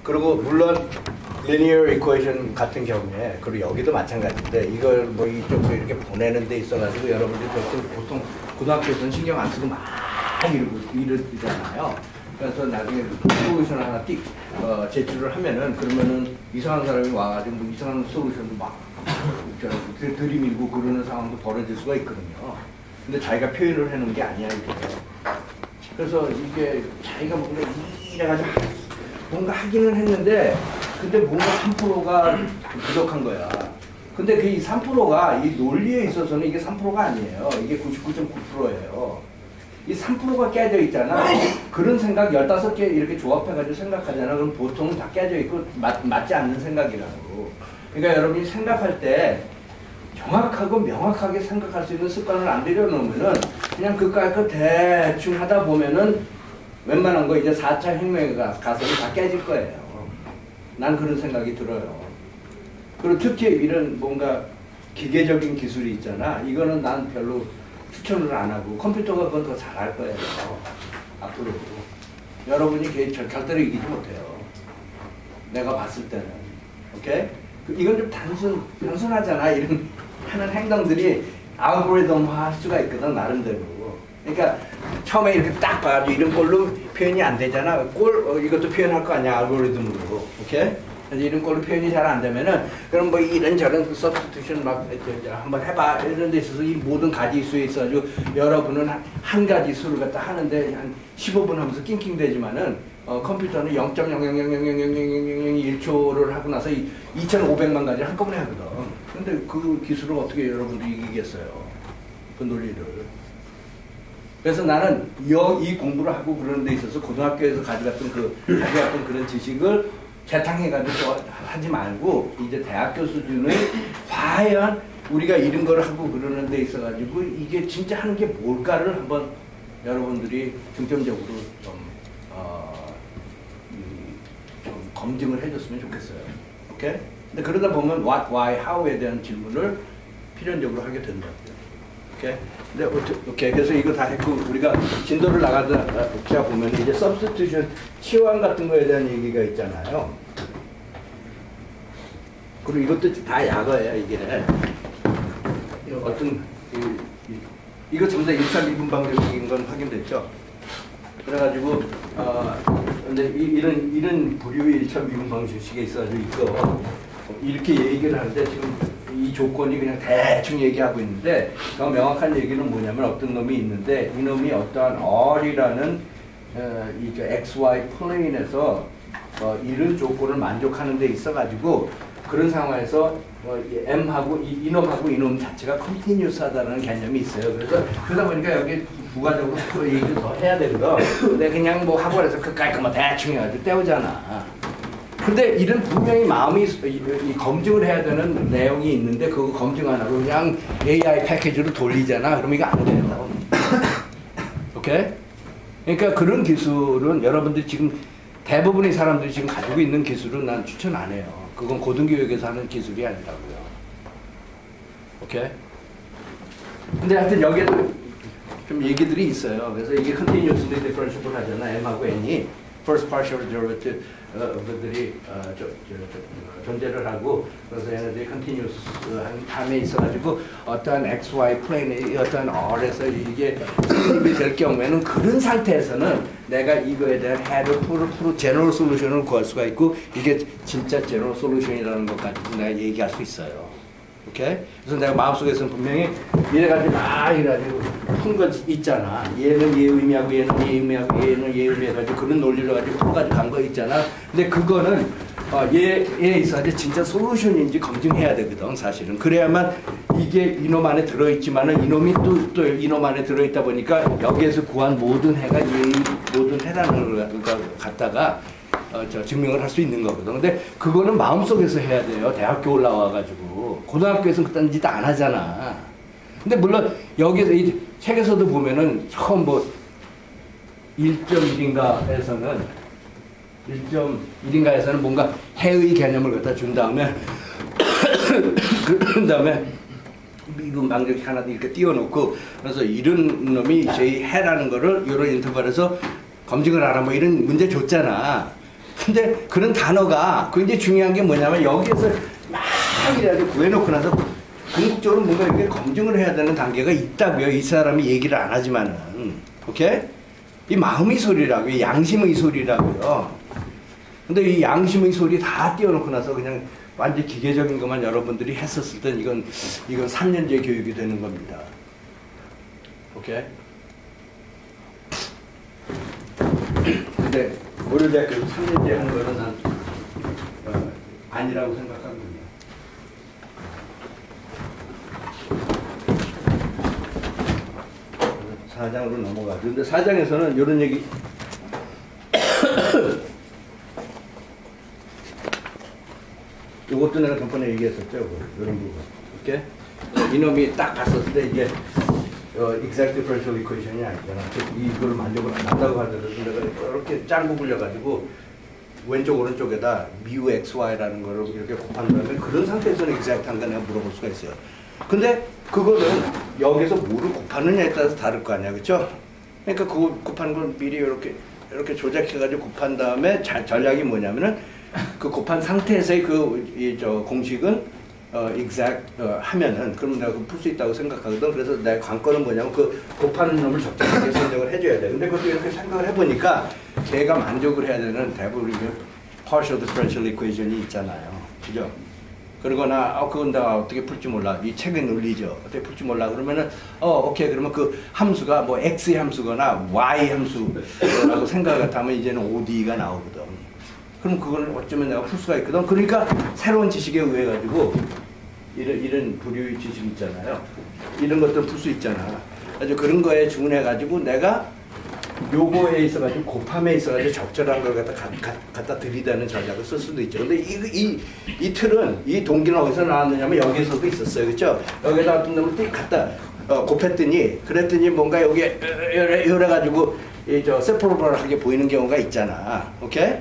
그리고 물론 linear equation 같은 경우에 그리고 여기도 마찬가지인데 이걸 뭐 이쪽으로 이렇게 보내는 데 있어가지고 여러분들이 보통 고등학교에서는 신경 안 쓰고 막 이러잖아요. 그래서 나중에 솔루션 하나 띡 제출을 하면은 그러면은 이상한 사람이 와가지고 뭐 이상한 솔루션도 막 들이밀고 그러는 상황도 벌어질 수가 있거든요. 근데 자기가 표현을 해놓은 게 아니야 이게. 그래서 이게 자기가 뭔가 이래가지고 뭔가 하기는 했는데 근데 뭔가 3%가 부족한 거야. 근데 그 이 3%가 이 논리에 있어서는 이게 3%가 아니에요. 이게 99.9%예요. 이 3%가 깨져 있잖아. 그런 생각 15개 이렇게 조합해가지고 생각하잖아. 그럼 보통은 다 깨져 있고 맞지 않는 생각이라고. 그러니까 여러분이 생각할 때 정확하고 명확하게 생각할 수 있는 습관을 안 들여놓으면은 그냥 그까이 대충 하다 보면은 웬만한 거 이제 4차 혁명에 가서는 다 깨질 거예요. 난 그런 생각이 들어요. 그리고 특히 이런 뭔가 기계적인 기술이 있잖아. 이거는 난 별로 추천을 안 하고 컴퓨터가 그건 더 잘할 거예요. 앞으로. 여러분이 절대로 이기지 못해요. 내가 봤을 때는. 오케이? 이건 좀 단순하잖아. 이런 하는 행동들이 알고리즘화 할 수가 있거든, 나름대로. 그러니까 처음에 이렇게 딱 봐가지고 이런 걸로 표현이 안 되잖아. 이것도 표현할 거 아니야, 알고리즘으로. 오케이? 그래서 이런 걸로 표현이 잘 안 되면은, 그럼 뭐 이런저런 서브스티튜션 막 한번 해봐. 이런 데 있어서 이 모든 가지수에 있어가지고 여러분은 한 가지 수를 갖다 하는데 한 15분 하면서 낑낑대지만은 컴퓨터는 0.000000001초를 하고 나서 2,500만 가지를 한꺼번에 하거든. 근데 그 기술을 어떻게 여러분들이 이기겠어요? 그 논리를. 그래서 나는 이 공부를 하고 그러는 데 있어서 고등학교에서 가져갔던 그런 지식을 재탕해가지고 하지 말고 이제 대학교 수준의 과연 우리가 이런 걸 하고 그러는 데 있어가지고 이게 진짜 하는 게 뭘까를 한번 여러분들이 중점적으로 좀 검증을 해줬으면 좋겠어요. 오케이? 근데 그러다 보면 what, why, how에 대한 질문을 필연적으로 하게 된다고요. 오케이? 근데 오케이. 그래서 이거 다 했고 우리가 진도를 나가다 보면 이제 substitution 치환 같은 거에 대한 얘기가 있잖아요. 그리고 이것도 다 약어예요. 이게 어떤 이거 전부 다 1차 미분 방정식인 건 확인됐죠. 그래가지고 근데 이런 부류의 1차 미분 방정식에 있어가지고 이거 이렇게 얘기를 하는데 지금 이 조건이 그냥 대충 얘기하고 있는데 더 명확한 얘기는 뭐냐면 어떤 놈이 있는데 이 놈이 어떠한 R이라는 이 XY 플레인에서 이런 조건을 만족하는 데 있어가지고 그런 상황에서 M하고 이놈하고 이놈 자체가 컨티뉴스하다는 개념이 있어요. 그래서 그러다 보니까 여기 부가적으로 또 얘기를 더 해야 되거든. 근데 그냥 뭐 학원에서 그까이 뭐 대충 해가지고 때우잖아. 근데 이런 분명히 마음이 이 검증을 해야 되는 내용이 있는데 그거 검증 안 하고 그냥 AI 패키지로 돌리잖아. 그러면 이거 안 돼요. 오케이? 그러니까 그런 기술은 여러분들이 지금 대부분의 사람들이 지금 가지고 있는 기술은 난 추천 안 해요. 그건 고등교육에서 하는 기술이 아니라고요. 오케이? 근데 하여튼 여기에도 좀 얘기들이 있어요. 그래서 이게 continuously differentiable 하잖아. M하고 N이 first partial derivative,들이 존재를 하고 그래서 얘네들이 continuous 함에 있어가지고 어떠한 XY 플레인의 어떠한 R에서 이게 성립이 될 경우에는 그런 상태에서는 내가 이거에 대한 해를 풀어 제너럴 솔루션을 구할 수가 있고 이게 진짜 제너럴 솔루션이라는 것까지 내가 얘기할 수 있어요. 오케이? 그래서 내가 마음속에서는 분명히 이래가지고 이래가지고 푼 거 있잖아. 얘는 얘 의미하고 얘는 얘 의미하고 얘는 얘 의미해가지고 그런 논리를 가지고 풀어가지고 간 거 있잖아. 근데 그거는 얘에 있어서 진짜 솔루션인지 검증해야 되거든, 사실은. 그래야만 이게 이놈 안에 들어있지만은 이놈이 또 이놈 안에 들어있다 보니까 여기에서 구한 모든 해가 얘의 모든 해라는 걸 갖다가 증명을 할 수 있는 거거든. 근데 그거는 마음속에서 해야 돼요. 대학교 올라와가지고. 고등학교에서는 그딴 짓 안 하잖아. 근데 물론 여기서 이 책에서도 보면은 처음 뭐 1.1인가에서는 뭔가 해의 개념을 갖다 준 다음에 그런 다음에 미분 방정식 하나 이렇게 띄워놓고 그래서 이런 놈이 저희 해라는 거를 이런 인터벌에서 검증을 하라 뭐 이런 문제 줬잖아. 근데 그런 단어가 굉장히 중요한 게 뭐냐면 여기에서 막 이래가지고 구해놓고 나서 궁극적으로 뭔가 이렇게 검증을 해야 되는 단계가 있다고요. 이 사람이 얘기를 안 하지만은. 오케이? 이 마음의 소리라고요. 이 양심의 소리라고요. 근데 이 양심의 소리 다 띄워놓고 나서 그냥 완전 기계적인 것만 여러분들이 했었을 땐 이건 3년제 교육이 되는 겁니다. 오케이? 근데 고려대학교 3년제 한 거는 난 아니라고 생각하거든요. 사장으로 넘어가죠. 근데 사장에서는 이런 얘기 이것도 내가 전번에 얘기했었죠. 이런 부분. 이렇게 이놈이 딱 봤었을 때 이게 exact differential equation이 아니잖아. 이걸 만족을 안 한다고 하더라도 내가 이렇게 짱구 굴려가지고 왼쪽 오른쪽에다 mu xy라는 거를 이렇게 곱한다면 그런 상태에서는 exact한가 내가 물어볼 수가 있어요. 근데 그거는 여기서 뭐를 곱하느냐에 따라서 다를 거 아니야, 그렇죠? 그러니까 그거 곱하는 걸 미리 이렇게 조작해가지고 곱한 다음에 전략이 뭐냐면은 그 곱한 상태에서의 그 공식은 exact 하면은 그러면 내가 풀 수 있다고 생각하거든. 그래서 내 관건은 뭐냐면 그 곱하는 놈을 적절하게 선정을 해줘야 돼. 근데 그것도 이렇게 생각을 해보니까 걔가 만족을 해야 되는 대부분의 partial differential equation이 있잖아요, 그죠? 그러거나 그건 내가 어떻게 풀지 몰라. 이 책에 눌리죠. 어떻게 풀지 몰라. 그러면은 오케이. 그러면 그 함수가 뭐 x의 함수거나 y 함수라고 생각을 하면 이제는 ODE가 나오거든. 그럼 그걸 어쩌면 내가 풀 수가 있거든. 그러니까 새로운 지식에 의해 가지고 이런 부류의 지식 있잖아요. 이런 것들 풀 수 있잖아. 아주 그런 거에 준해 가지고 내가 요거에 있어가지고 곱함에 있어가지고 적절한 걸 갖다 들이대는 전략을 쓸 수도 있죠. 근데 이 틀은 이 동기는 어디서 나왔느냐면 여기에서도 있었어요, 그렇죠? 여기다 어떤 놈을 띡 갖다 곱했더니 그랬더니 뭔가 여기에 이래 가지고 세포로블하게 보이는 경우가 있잖아. 오케이?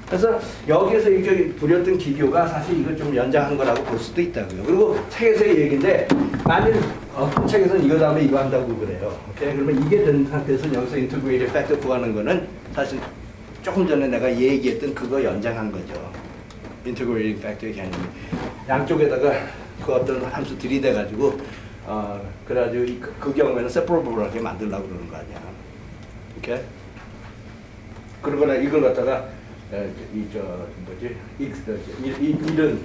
그래서 여기에서 이게 부렸던 기교가 사실 이걸 좀 연장한 거라고 볼 수도 있다고요. 그리고 책에서의 얘기인데 만일 어떤 책에서는 이거 다음에 이거 한다고 그래요. 오케이? 그러면 이게 된 상태에서 여기서 인터그레이티브 팩터 구하는 거는 사실 조금 전에 내가 얘기했던 그거 연장한 거죠. 인터그레이티브 팩터의 개념이 양쪽에다가 그 어떤 함수 들이대 가지고 그래가지고 그 경우에는 세퍼러블하게 만들려고 그러는 거 아니야. 오케이? 그러거나 이걸 갖다가 이런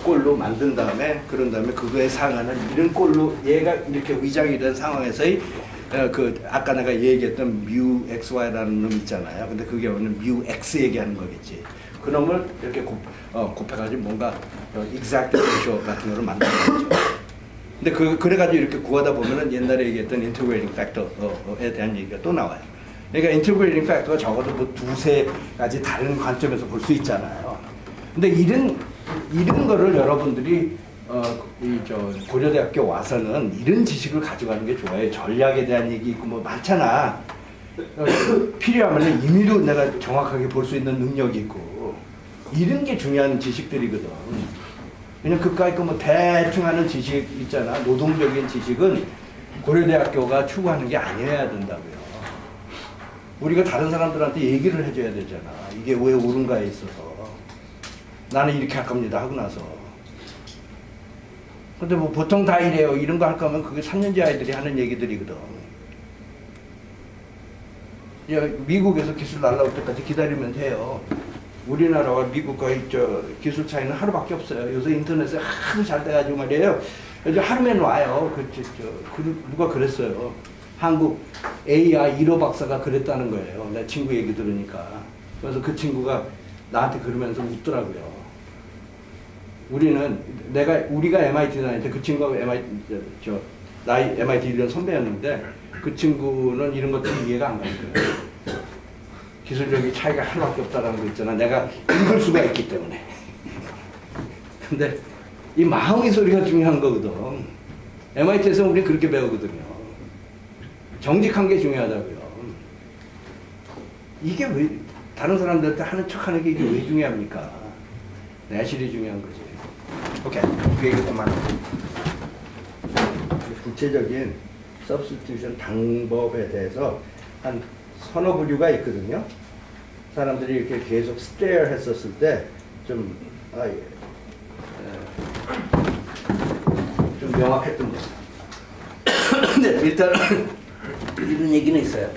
꼴로 만든 다음에 그런 다음에 그거에 상하는 이런 꼴로 얘가 이렇게 위장이 된 상황에서의 그 아까 내가 얘기했던 mu xy라는 놈 있잖아요. 근데 그 경우는 mu x 얘기하는 거겠지. 그 놈을 이렇게 곱해가지고 뭔가 exact ratio 같은 거를 만드는 거죠. 근데 그래가지고 이렇게 구하다 보면은 옛날에 얘기했던 integrating factor에 대한 얘기가 또 나와요. 그러니까 인터그레이팅 팩터가 적어도 뭐 두세 가지 다른 관점에서 볼 수 있잖아요. 근데 이런 거를 여러분들이 고려대학교 와서는 이런 지식을 가져가는 게 좋아요. 전략에 대한 얘기 있고 뭐 많잖아. 필요하면 임의로 내가 정확하게 볼 수 있는 능력이 있고 이런 게 중요한 지식들이거든. 그냥 그까이 뭐 대충 하는 지식 있잖아. 노동적인 지식은 고려대학교가 추구하는 게 아니어야 된다고요. 우리가 다른 사람들한테 얘기를 해줘야 되잖아. 이게 왜 옳은가에 있어서. 나는 이렇게 할 겁니다 하고 나서. 근데 뭐 보통 다 이래요. 이런 거 할 거면 그게 3년제 아이들이 하는 얘기들이거든. 미국에서 기술 날라올 때까지 기다리면 돼요. 우리나라와 미국과의 기술 차이는 하루밖에 없어요. 요새 인터넷에 하도 잘 돼가지고 말이에요. 하루면 와요. 누가 그랬어요. 한국 AI 1호 박사가 그랬다는 거예요. 내 친구 얘기 들으니까. 그래서 그 친구가 나한테 그러면서 웃더라고요. 우리가 MIT 다닐 때 그 친구가 MIT 1년 선배였는데 그 친구는 이런 것들이 이해가 안 가는 거예요. 기술적인 차이가 하나밖에 없다는 거 있잖아. 내가 읽을 수가 있기 때문에. 근데 이 마음의 소리가 중요한 거거든. MIT에서 우리 그렇게 배우거든요. 정직한 게 중요하다고요. 이게 왜 다른 사람들한테 하는 척하는 게 이게 왜 중요합니까? 내실이 중요한 거지. 오케이, 그 얘기 그만하고 구체적인 substitution 방법에 대해서 한 서너 부류가 있거든요. 사람들이 이렇게 계속 stare 했었을 때 좀 좀 명확했던 거죠. 근데 일단 이런 얘기는 있어요.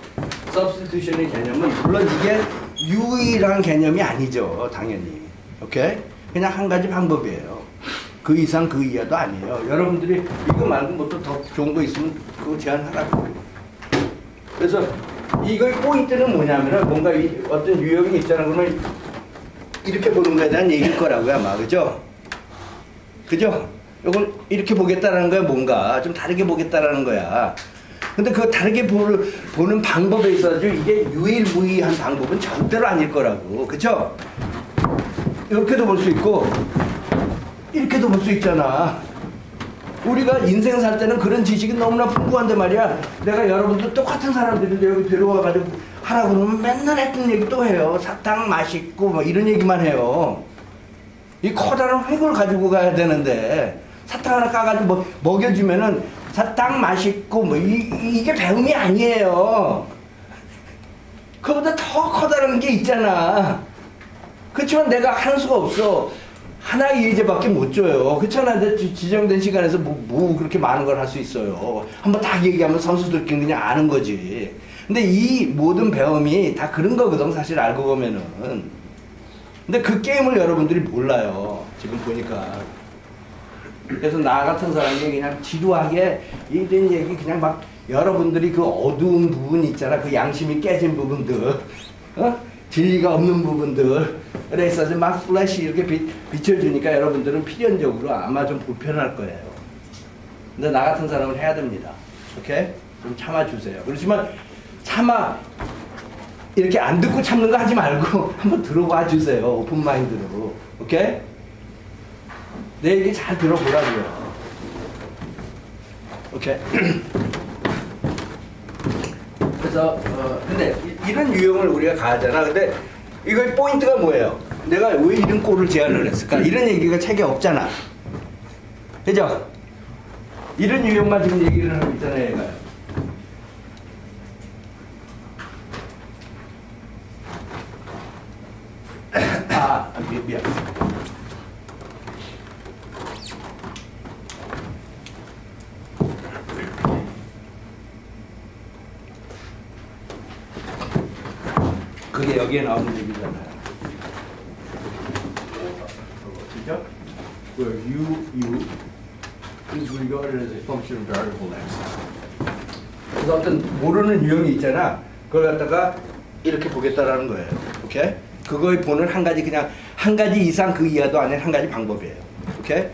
substitution의 개념은 물론 이게 유일한 개념이 아니죠. 당연히. 오케이? 그냥 한 가지 방법이에요. 그 이상 그 이하도 아니에요. 여러분들이 이거 말고 뭐 또 더 좋은 거 있으면 그거 제안하라고. 그래서 이거의 포인트는 뭐냐면은 뭔가 어떤 유형이 있잖아. 그러면 이렇게 보는 거에 대한 얘기일 거라고요, 아마. 그죠? 그죠? 이걸 이렇게 보겠다라는 거야, 뭔가. 좀 다르게 보겠다라는 거야. 근데 그 다르게 보는 방법에 있어서 이게 유일무이한 방법은 절대로 아닐 거라고. 그죠? 이렇게도 볼 수 있고, 이렇게도 볼 수 있잖아. 우리가 인생 살 때는 그런 지식이 너무나 풍부한데 말이야. 내가 여러분들 똑같은 사람들인데 여기 데려와가지고 하라고 그러면 맨날 했던 얘기 또 해요. 사탕 맛있고 뭐 이런 얘기만 해요. 이 커다란 획을 가지고 가야 되는데 사탕 하나 까가지고 뭐 먹여주면은 사탕 맛있고 뭐 이게 배움이 아니에요. 그보다 더 커다란 게 있잖아. 그렇지만 내가 할 수가 없어. 하나의 예제밖에 못 줘요. 그렇잖아. 지정된 시간에서 뭐 그렇게 많은 걸 할 수 있어요. 한번 딱 얘기하면 선수들끼리 그냥 아는 거지. 근데 이 모든 배움이 다 그런 거거든, 사실 알고 보면은. 근데 그 게임을 여러분들이 몰라요. 지금 보니까. 그래서 나 같은 사람이 그냥 지루하게 이런 얘기 그냥 막 여러분들이 그 어두운 부분 있잖아. 그 양심이 깨진 부분들. 진리가 없는 부분들에 있어서 막 플래시 이렇게 비춰주니까 여러분들은 필연적으로 아마 좀 불편할 거예요. 근데 나 같은 사람은 해야 됩니다. 오케이? 좀 참아주세요. 그렇지만 이렇게 안 듣고 참는 거 하지 말고 한번 들어봐 주세요. 오픈 마인드로. 오케이? 내 얘기 잘 들어보라고요. 오케이? 그래서 근데 이런 유형을 우리가 가하잖아. 근데 이거의 포인트가 뭐예요? 내가 왜 이런 꼴을 제안을 했을까? 이런 얘기가 책에 없잖아. 그죠? 이런 유형만 지금 얘기를 하고 있잖아요, 얘가. 미안. 그게 여기에 나오는 얘기잖아요. 그죠? Where u is regarded as a function of variable x. 그래서 어떤 모르는 유형이 있잖아. 그걸 갖다가 이렇게 보겠다라는 거예요. 오케이? 그거에 보는 한 가지 그냥 한 가지 이상 그 이하도 아닌 한 가지 방법이에요. 오케이?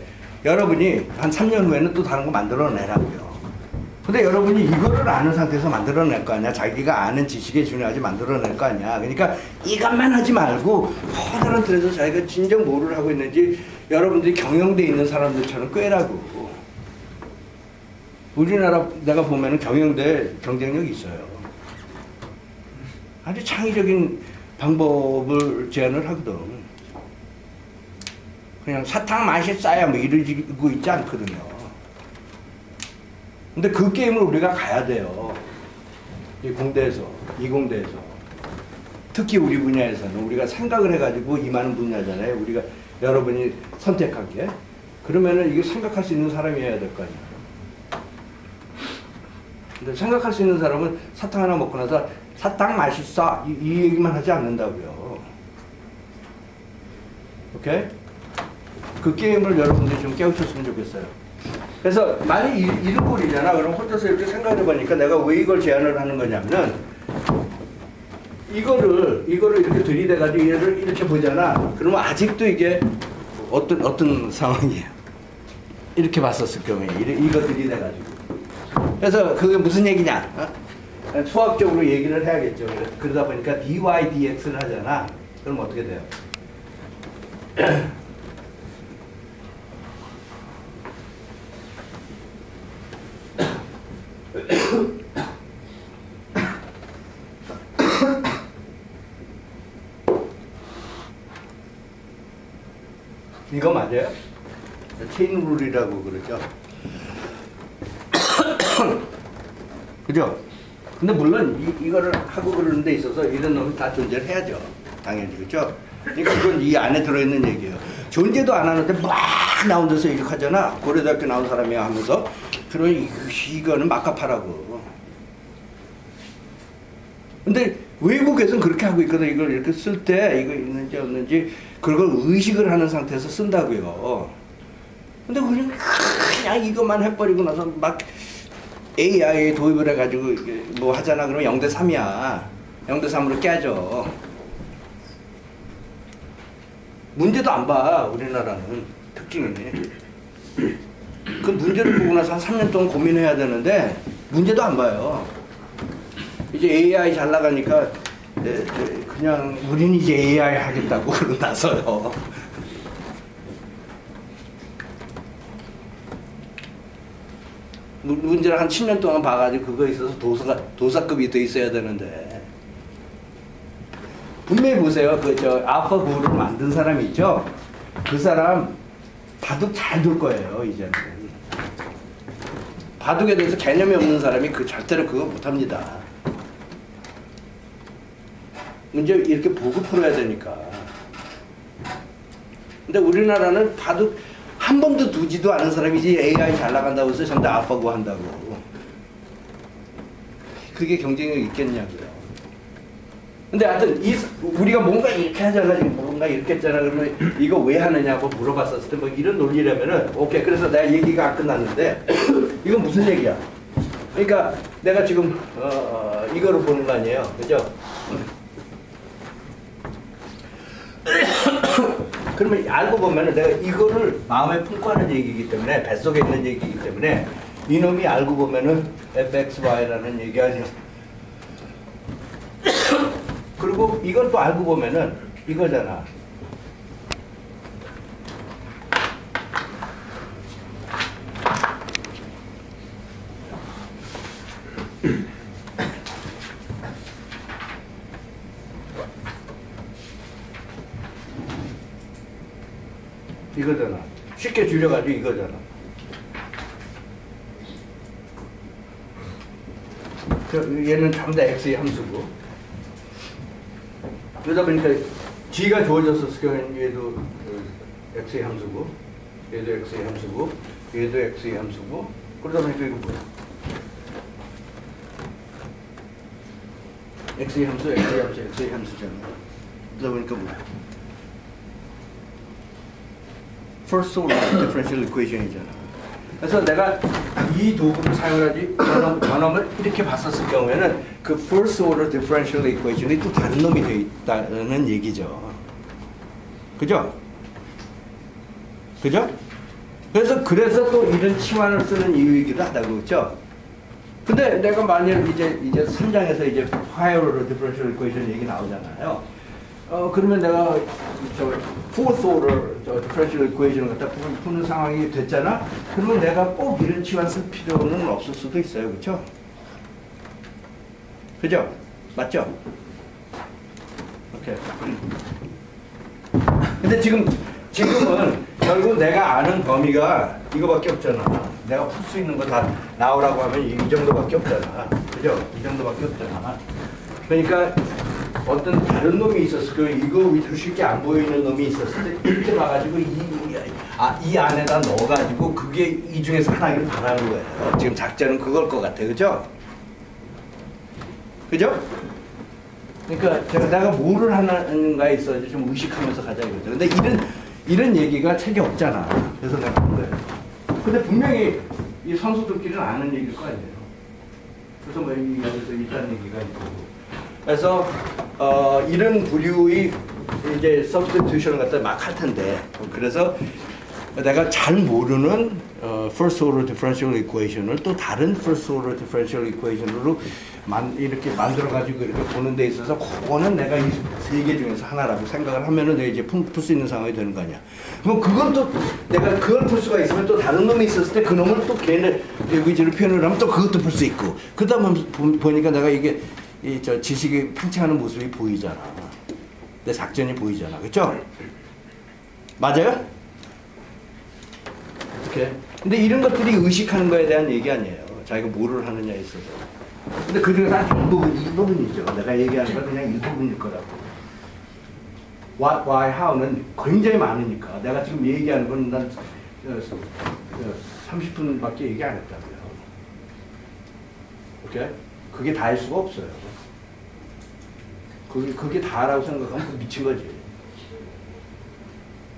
여러분이 한 3년 후에는 또 다른 거 만들어내라고요. 근데 여러분이 이거를 아는 상태에서 만들어낼 거 아니야. 자기가 아는 지식에 준해하지 만들어낼 거 아니야. 그러니까 이것만 하지 말고 커다란 틀에서 자기가 진정 뭐를 하고 있는지 여러분들이 경영대에 있는 사람들처럼 꿰라고. 우리나라 내가 보면은 경영대 경쟁력이 있어요. 아주 창의적인 방법을 제안을 하거든. 그냥 사탕 맛있어야 뭐 이러고 있지 않거든요. 근데 그 게임을 우리가 가야 돼요. 이 공대에서, 이 공대에서. 특히 우리 분야에서는 우리가 생각을 해가지고 임하는 분야잖아요. 우리가 여러분이 선택한 게. 그러면은 이게 생각할 수 있는 사람이어야 될 거 아니에요. 근데 생각할 수 있는 사람은 사탕 하나 먹고 나서 사탕 맛있어 이 얘기만 하지 않는다고요. 오케이? 그 게임을 여러분들이 좀 깨우쳤으면 좋겠어요. 그래서 만약 이런 꼴이잖아. 그럼 혼자서 이렇게 생각해 보니까 내가 왜 이걸 제안을 하는 거냐면은 이거를 이렇게 들이대가지고 얘를 이렇게 보잖아. 그러면 아직도 이게 어떤 상황이에요? 이렇게 봤었을 경우에 이거 들이대가지고. 그래서 그게 무슨 얘기냐? 수학적으로 얘기를 해야겠죠. 그러다 보니까 dy dx를 하잖아. 그럼 어떻게 돼요? 이거 맞아요? 체인 룰이라고 그러죠. 그죠? 근데 물론 이거를 하고 그러는 데 있어서 이런 놈이 다 존재를 해야죠. 당연히. 그죠? 그러니까 그건 이 안에 들어있는 얘기예요. 존재도 안 하는데 막 나온 데서 이렇게 하잖아. 고려대학교 나온 사람이야 하면서. 그러니 이거는 막가파라고. 근데 외국에서는 그렇게 하고 있거든. 이걸 이렇게 쓸 때 이거 있는지 없는지 그걸 의식을 하는 상태에서 쓴다고요. 근데 우리는 그냥 이것만 해버리고 나서 막 AI에 도입을 해가지고 뭐 하잖아. 그러면 0대3이야. 0대3으로 깨져. 문제도 안 봐. 우리나라는 특징이. 그 문제를 보고 나서 한 3년 동안 고민해야 되는데 문제도 안 봐요. 이제 AI 잘 나가니까 그냥 우리는 이제 AI 하겠다고 그러고 나서요. 문제를 한 10년 동안 봐가지고 그거에 있어서 도사급이 돼 있어야 되는데. 분명히 보세요. 알파고를 만든 사람이 있죠? 그 사람 바둑 잘 둘 거예요, 이제는. 바둑에 대해서 개념이 없는 사람이 절대로 그거 못합니다. 문제 이렇게 보고 풀어야 되니까. 근데 우리나라는 바둑 한 번도 두지도 않은 사람이지 AI 잘 나간다고 해서 전부 다 알파고 한다고. 그게 경쟁력 있겠냐고요. 근데 하여튼 우리가 뭔가 이렇게 하잖아. 뭔가 이렇게 했잖아. 그러면 이거 왜 하느냐고 물어봤었을 때 뭐 이런 논리라면은 오케이. 그래서 내 얘기가 안 끝났는데 이건 무슨 얘기야? 그러니까 내가 지금 이거를 보는 거 아니에요. 그죠? 그러면 알고 보면은 내가 이거를 마음에 품고 하는 얘기이기 때문에 뱃속에 있는 얘기이기 때문에 이놈이 알고 보면은 fxy라는 얘기 아니야. 그리고 이걸 또 알고 보면은 이거잖아. 이거잖아. 쉽게 줄여가지고 이거잖아. 얘는 전부 다 x의 함수고. 그러다 보니까 g가 주어졌을 경우에는 얘도 x의 함수고, 얘도 x의 함수고, 얘도 x의 함수고. 그러다 보니까 이거 뭐야? x의 함수, x의 함수, x의 함수잖아. 그러다 보니까 뭐야? First order differential equation이잖아. 그래서 내가 이 도구를 사용하지 저놈을 이렇게 봤었을 경우에는 그 first order differential equation이 또 다른 놈이 되어 있다는 얘기죠. 그죠? 그죠? 그래서 또 이런 치환을 쓰는 이유이기도 하다고 그렇죠? 근데 내가 만약 이제 3장에서 이제 higher order differential equation 얘기 나오잖아요. 그러면 내가 fourth order differential equation을 갖다 푸는 상황이 됐잖아. 그러면 내가 꼭 이런 치환 쓸 필요는 없을 수도 있어요, 그렇죠? 그죠? 맞죠? 오케이. 근데 지금은 결국 내가 아는 범위가 이거밖에 없잖아. 내가 풀 수 있는 거 다 나오라고 하면 이 정도밖에 없잖아. 그죠? 이 정도밖에 없잖아. 그러니까 어떤 다른 놈이 있었을 거예요. 이거 위주로 쉽게 안 보이는 놈이 있었을 때 이렇게 봐가지고 이 안에다 넣어가지고 그게 이 중에서 하나를 바라는 거예요. 지금 작전은 그걸 것 같아. 그죠? 그죠? 그러니까 내가 뭐를 하는가에 있어서 좀 의식하면서 가자 이거죠. 근데 이런 얘기가 책에 없잖아. 그래서 내가 한 거예요. 근데 분명히 이 선수들끼리는 아는 얘기일 거 아니에요. 그래서 뭐 여기서 있다는 얘기가 있고. 그래서 이런 부류의 이제 substitution을 갖다 막 할 텐데 그래서 내가 잘 모르는 first order differential equation을 또 다른 first order differential equation으로 이렇게 만들어 가지고 이렇게 보는 데 있어서 그거는 내가 이 세 개 중에서 하나라고 생각을 하면은 내가 이제 풀 수 있는 상황이 되는 거 아니야. 그럼 그건 또 내가 그걸 풀 수가 있으면 또 다른 놈이 있었을 때 그 놈을 또 걔네 위주로 표현을 하면 또 그것도 풀 수 있고. 그러다 보니까 내가 이게 저 지식이 팽창하는 모습이 보이잖아. 내 작전이 보이잖아. 그렇죠? 맞아요? 어떻게? 근데 이런 것들이 의식하는 거에 대한 얘기 아니에요. 자기가 뭐를 하느냐에 있어서. 근데 그 중에서 한 일부분이죠. 내가 얘기하는 건 그냥 일부분일 거라고. what, why, how는 굉장히 많으니까 내가 지금 얘기하는 건 난 30분밖에 얘기 안 했다고요. 오케이? 그게 다일 수가 없어요. 그게 다라고 생각하면 미친 거지.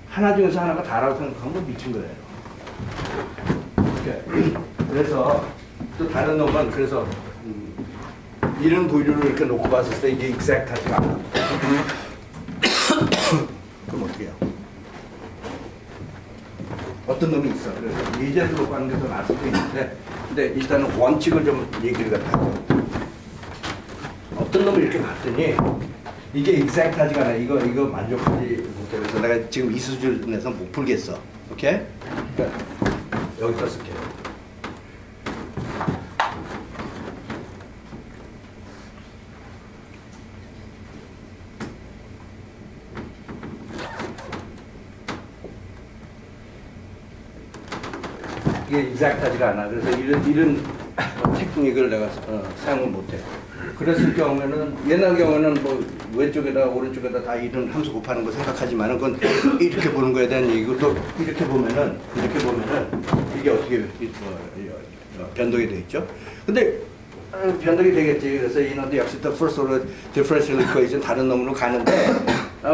하나 중에서 하나가 다라고 생각하면 미친 거예요. 오케이. 그래서 또 다른 놈은 그래서 이런 부류를 이렇게 놓고 봤을 때 이게 exact하지가 않아. 그럼 어떻게 해요? 어떤 놈이 있어. 그래서 예제를 놓고 하는 게 더 나을 수도 있는데, 근데 일단은 원칙을 좀 얘기를 갖다 하죠. 어떤 놈을 이렇게 봤더니 이게 exact하지가 않아. 이거 만족하지 못해. 그래서 내가 지금 이 수준에서 못 풀겠어. 오케이? 그러니까 여기다 쓸게요. 이게 exact하지가 않아. 그래서 이런 테크닉을 내가 사용을 못해. 그랬을 경우에는 옛날 경우에는 뭐 왼쪽에다 오른쪽에다 다 이런 함수 곱하는 거 생각하지만은 그건 이렇게 보는 거에 대한 얘기고 또 이렇게 보면은 이게 어떻게 변동이 돼 있죠? 근데 변동이 되겠지. 그래서 이놈도 역시 또 first order differential equation 다른 놈으로 가는데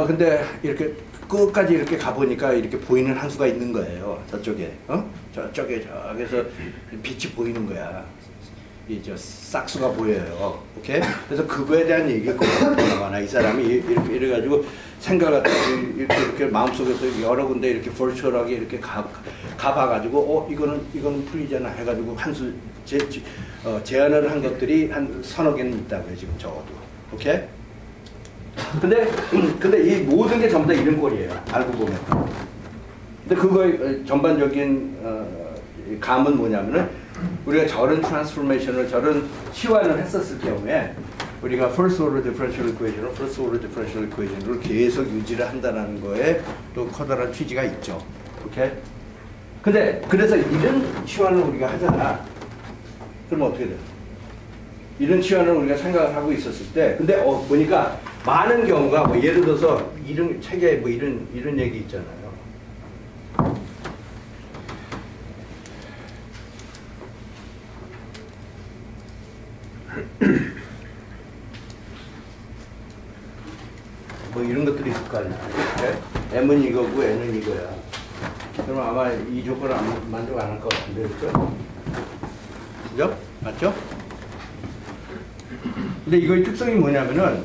근데 이렇게 끝까지 이렇게 가보니까 이렇게 보이는 한수가 있는 거예요. 저쪽에 저기서 빛이 보이는 거야. 저 싹수가 보여요. 오케이? 그래서 그거에 대한 얘기가 나와나 이 사람이 이렇게 가지고 생각을 이렇게 마음속에서 여러 군데 이렇게 virtual하게 이렇게 가봐가지고 이거는 풀리잖아 해가지고 한수 제안을 한 것들이 한 서너 개는 있다고요 지금 적어도. 오케이? 근데 이 모든 게 전부 다 이런 꼴이에요. 알고 보면. 근데 그거의 전반적인 감은 뭐냐면은 우리가 저런 트랜스포메이션을 저런 치환을 했었을 경우에 우리가 first order differential equation을 first order differential equation으로 계속 유지를 한다는 거에 또 커다란 취지가 있죠. 오케이? 근데 그래서 이런 치환을 우리가 하잖아. 그러면 어떻게 돼요? 이런 치환을 우리가 생각을 하고 있었을 때 근데 보니까 많은 경우가 뭐 예를 들어서 이런 책에 뭐 이런 얘기 있잖아요. 뭐 이런 것들이 있을 거 아니야. M은 이거고 N은 이거야. 그럼 아마 이 조건을 만족 안 할 것 같은데, 그렇죠? 그죠? 맞죠? 근데 이거의 특성이 뭐냐면은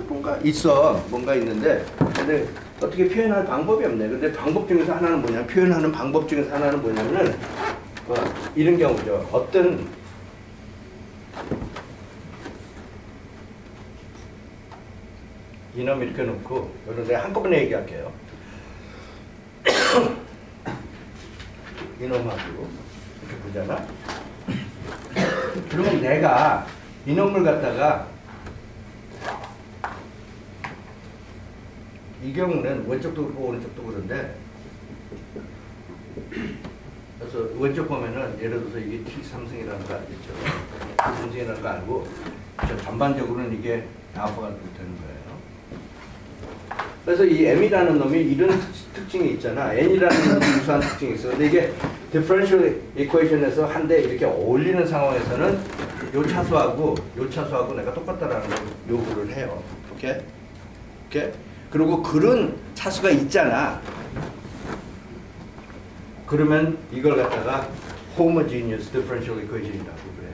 뭔가 있어. 뭔가 있는데 근데 어떻게 표현할 방법이 없네. 근데 방법 중에서 하나는 뭐냐? 표현하는 방법 중에서 하나는 뭐냐면은 이런 경우죠. 어떤 이놈 이렇게 놓고 이런 내가 한꺼번에 얘기할게요. 이놈하고 이렇게 보잖아. 그러면 내가 이놈을 갖다가 이 경우는 왼쪽도 그렇고 오른쪽도 그런데 그래서 왼쪽 보면은 예를 들어서 이게 T3승이라는 거 알겠죠? T3승이라는 거 알고 전반적으로는 이게 알파가 되는 거예요. 그래서 이 M이라는 놈이 이런 특징이 있잖아. N이라는 놈이 유사한 특징이 있어. 근데 이게 differential equation에서 한데 이렇게 어울리는 상황에서는 요 차수하고 내가 똑같다라는 걸 요구를 해요. 오케이? 오케이? 그리고 그런 차수가 있잖아. 그러면 이걸 갖다가 homogeneous differential equation이라고 그래요.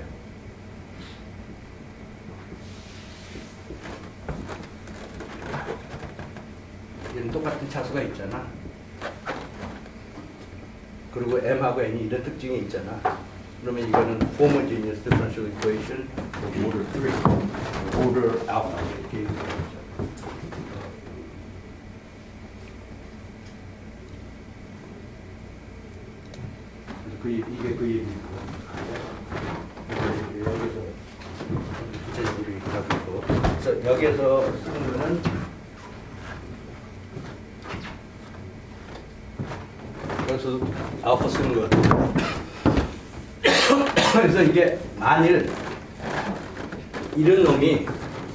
얘는 똑같은 차수가 있잖아. 그리고 M하고 N이 이런 특징이 있잖아. 그러면 이거는 homogeneous differential equation order 3, order alpha 이렇게 얘기하죠. 이게 그 얘기고 여기서 구체적으로 얘기하고 그래서 여기에서 쓰는 거는 그래서 알파 쓰는 거 같아요. 그래서 이게 만일 이런 놈이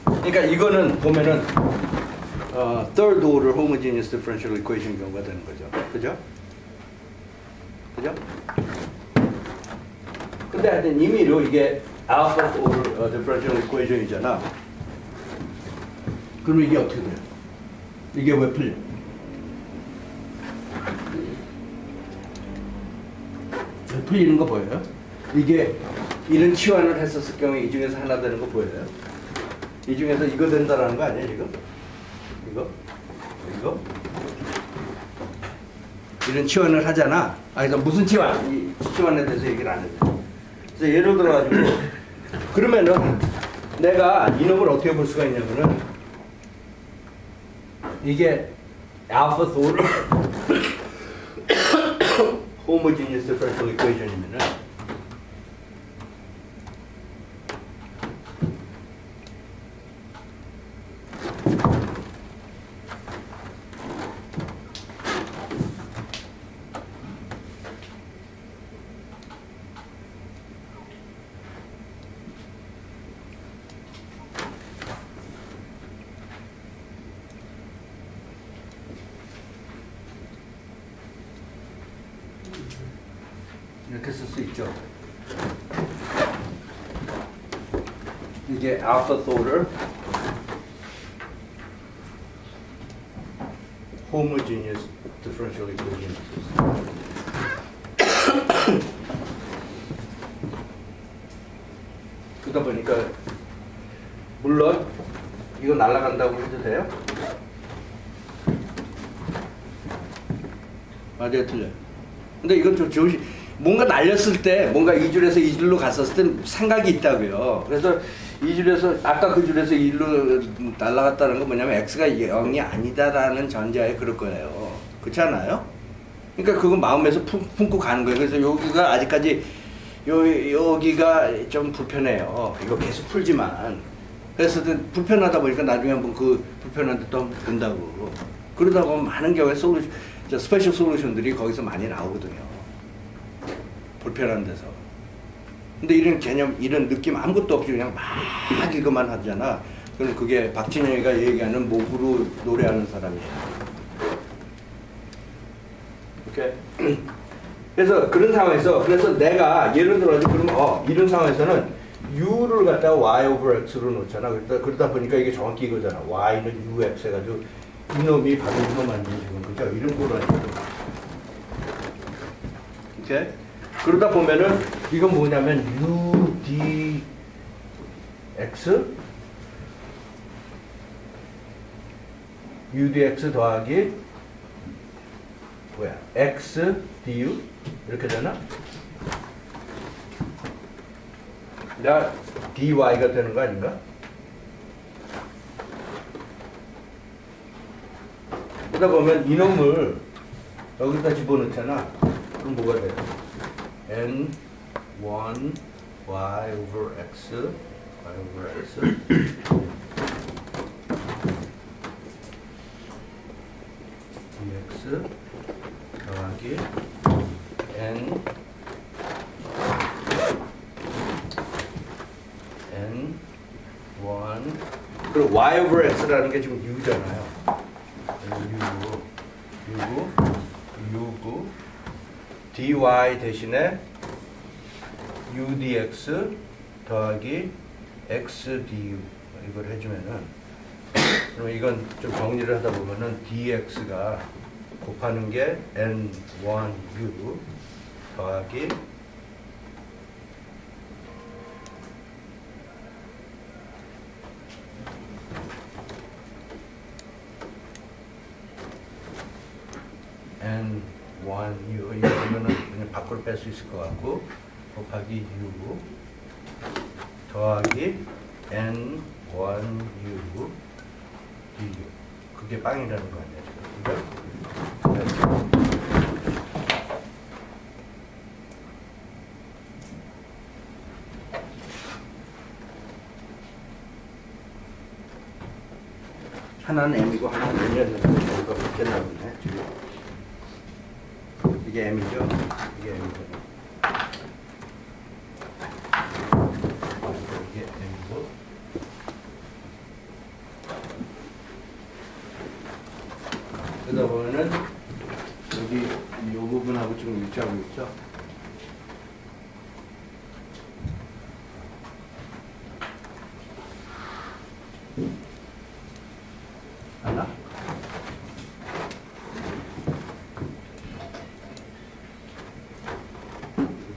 그러니까 이거는 보면은 third order homogeneous differential equation 경우가 되는 거죠. 그죠? 그죠? 근데 하여튼 임의로 이게 alpha order differential equation이잖아. 그럼 이게 어떻게 돼요? 이게 왜 풀려? 왜 풀리는 거 보여요? 이게 이런 치환을 했었을 경우에 이 중에서 하나 되는 거 보여요? 이 중에서 이거 된다라는 거 아니에요, 지금? 이거? 이런 치환을 하잖아. 그래서 무슨 치환? 이 치환에 대해서 얘기를 안 해요. 그래서 예를 들어가지고, 그러면은 내가 이놈을 어떻게 볼 수가 있냐면은, 이게 alpha order homogeneous differential equation이면은, 이렇게 쓸 수 있죠. 이게 alpha order homogeneous differential equation. 그러다 보니까 물론 이거 날아간다고 해도 돼요? 맞아요, 틀려요. 근데 이건 좀 좋으시. 뭔가 날렸을 때, 뭔가 이 줄에서 이 줄로 갔었을 때 생각이 있다고요. 그래서 이 줄에서, 아까 그 줄에서 이 줄로 날아갔다는 건 뭐냐면 x가 0이 아니다라는 전제하에 그럴 거예요. 그렇지 않아요? 그러니까 그건 마음에서 품고 가는 거예요. 그래서 여기가 아직까지, 여기가 좀 불편해요. 이거 계속 풀지만. 그래서 불편하다 보니까 나중에 한번 그 불편한 데 또 한번 본다고. 그러다 보면 많은 경우에 스페셜 솔루션들이 거기서 많이 나오거든요. 불편한 데서. 근데 이런 개념, 이런 느낌 아무것도 없이 그냥 막 이거만 하잖아. 그럼 그게 박진영이가 얘기하는 목으로 노래하는 사람이에요. 오케이? 그래서 그런 상황에서, 그래서 내가 예를 들어서 그러면 이런 상황에서는 u를 갖다가 y over x로 놓잖아. 그러다 보니까 이게 정확히 이거잖아. y는 ux 해가지고 이놈이 바로 이놈 아니에요 지금. 그죠? 이런 거로 하니까. 오케이? 그러다 보면은 이건 뭐냐면 udx 더하기 x du 이렇게 되나? dy가 되는 거 아닌가? 그러다 보면 이놈을 여기다 집어넣잖아. 그럼 뭐가 돼요? n1 y over x dx 더하기 n1 그리고 y over x라는 게 지금 u잖아요. u dy 대신에 udx 더하기 x du 이걸 해주면은 그럼 이건 좀 정리를 하다 보면은 dx가 곱하는 게 n1u 더하기 n1u 이거 보면은 그냥 밖으로 뺄 수 있을 것 같고 곱하기 u 더하기 n1u du 그게 빵이라는 거 아니야 지금. 그죠? 하나는 m이고 하나는 n이었는데 뭔가 바뀌었나 보네 지금. 이게 m이죠? 이게 m이죠. 이게 m이고 일치하고 있죠. 하나?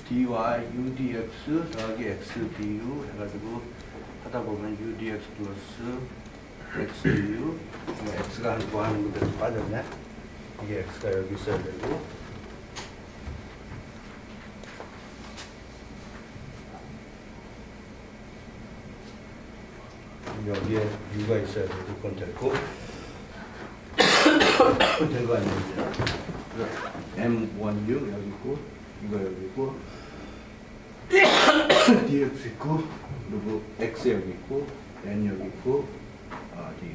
dy udx 더하기 x du 해가지고 하다 보면 udx 플러스 x du x가 한 구하는 것대로 빠졌네. 이게 x가 여기 있어야 되고 여기에 u가 있어야 되고 그건 됐고 된 거 아니에요. m1u 여기 있고 이거 여기 있고 dx 있고 그리고 x 여기 있고 n 여기 있고 d.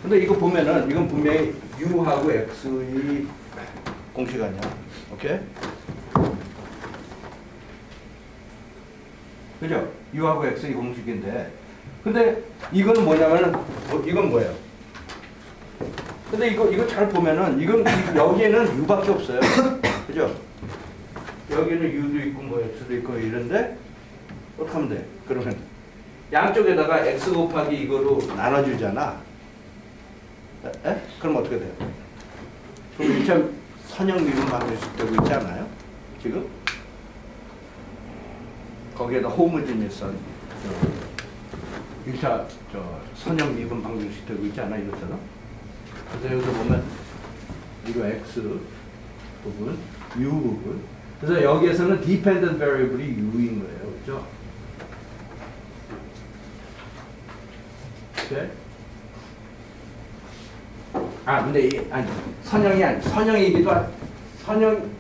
근데 이거 보면은 이건 분명히 u하고 x의 공식 아니야. 오케이? 그죠? u하고 x의 공식인데 근데 이건 뭐냐면은 이건 뭐예요? 근데 이거 잘 보면은 이건 여기에는 u밖에 없어요. 그죠? 여기는 u도 있고 뭐 x도 있고 이런데 어떻게 하면 돼? 그러면 양쪽에다가 x 곱하기 이거로 나눠주잖아. 에? 그럼 어떻게 돼요? 그럼 1차 선형 미분 방정식 되고 있지 않아요? 지금? 거기에다 호모지니스한 1차 선형 미분 방정식 되고 있지 않아? 이것처럼? 그래서 여기서 보면 이거 x 부분, u 부분. 그래서 여기에서는 dependent variable이 u인 거예요. 그렇죠? 오케이? 근데 선형이기도 한 선형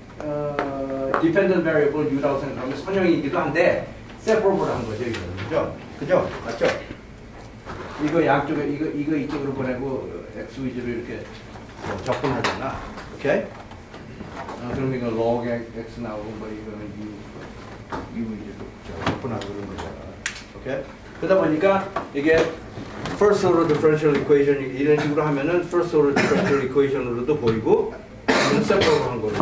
dependent variable u라고 생각하면 선형이기도 한데 separable 한 거죠, 이거는. 그죠? 그죠? 맞죠? 이거 양쪽에 이거 이쪽으로 보내고 x 위주로 이렇게 접근하잖아. 오케이? 그럼 이거 log x 나오고 뭐 이거는 u 위주로 접근하고 그런 거잖아. 오케이? 그러다 보니까 이게 first order differential equation 이런 식으로 하면은 first order differential equation으로도 보이고 separable 한 거로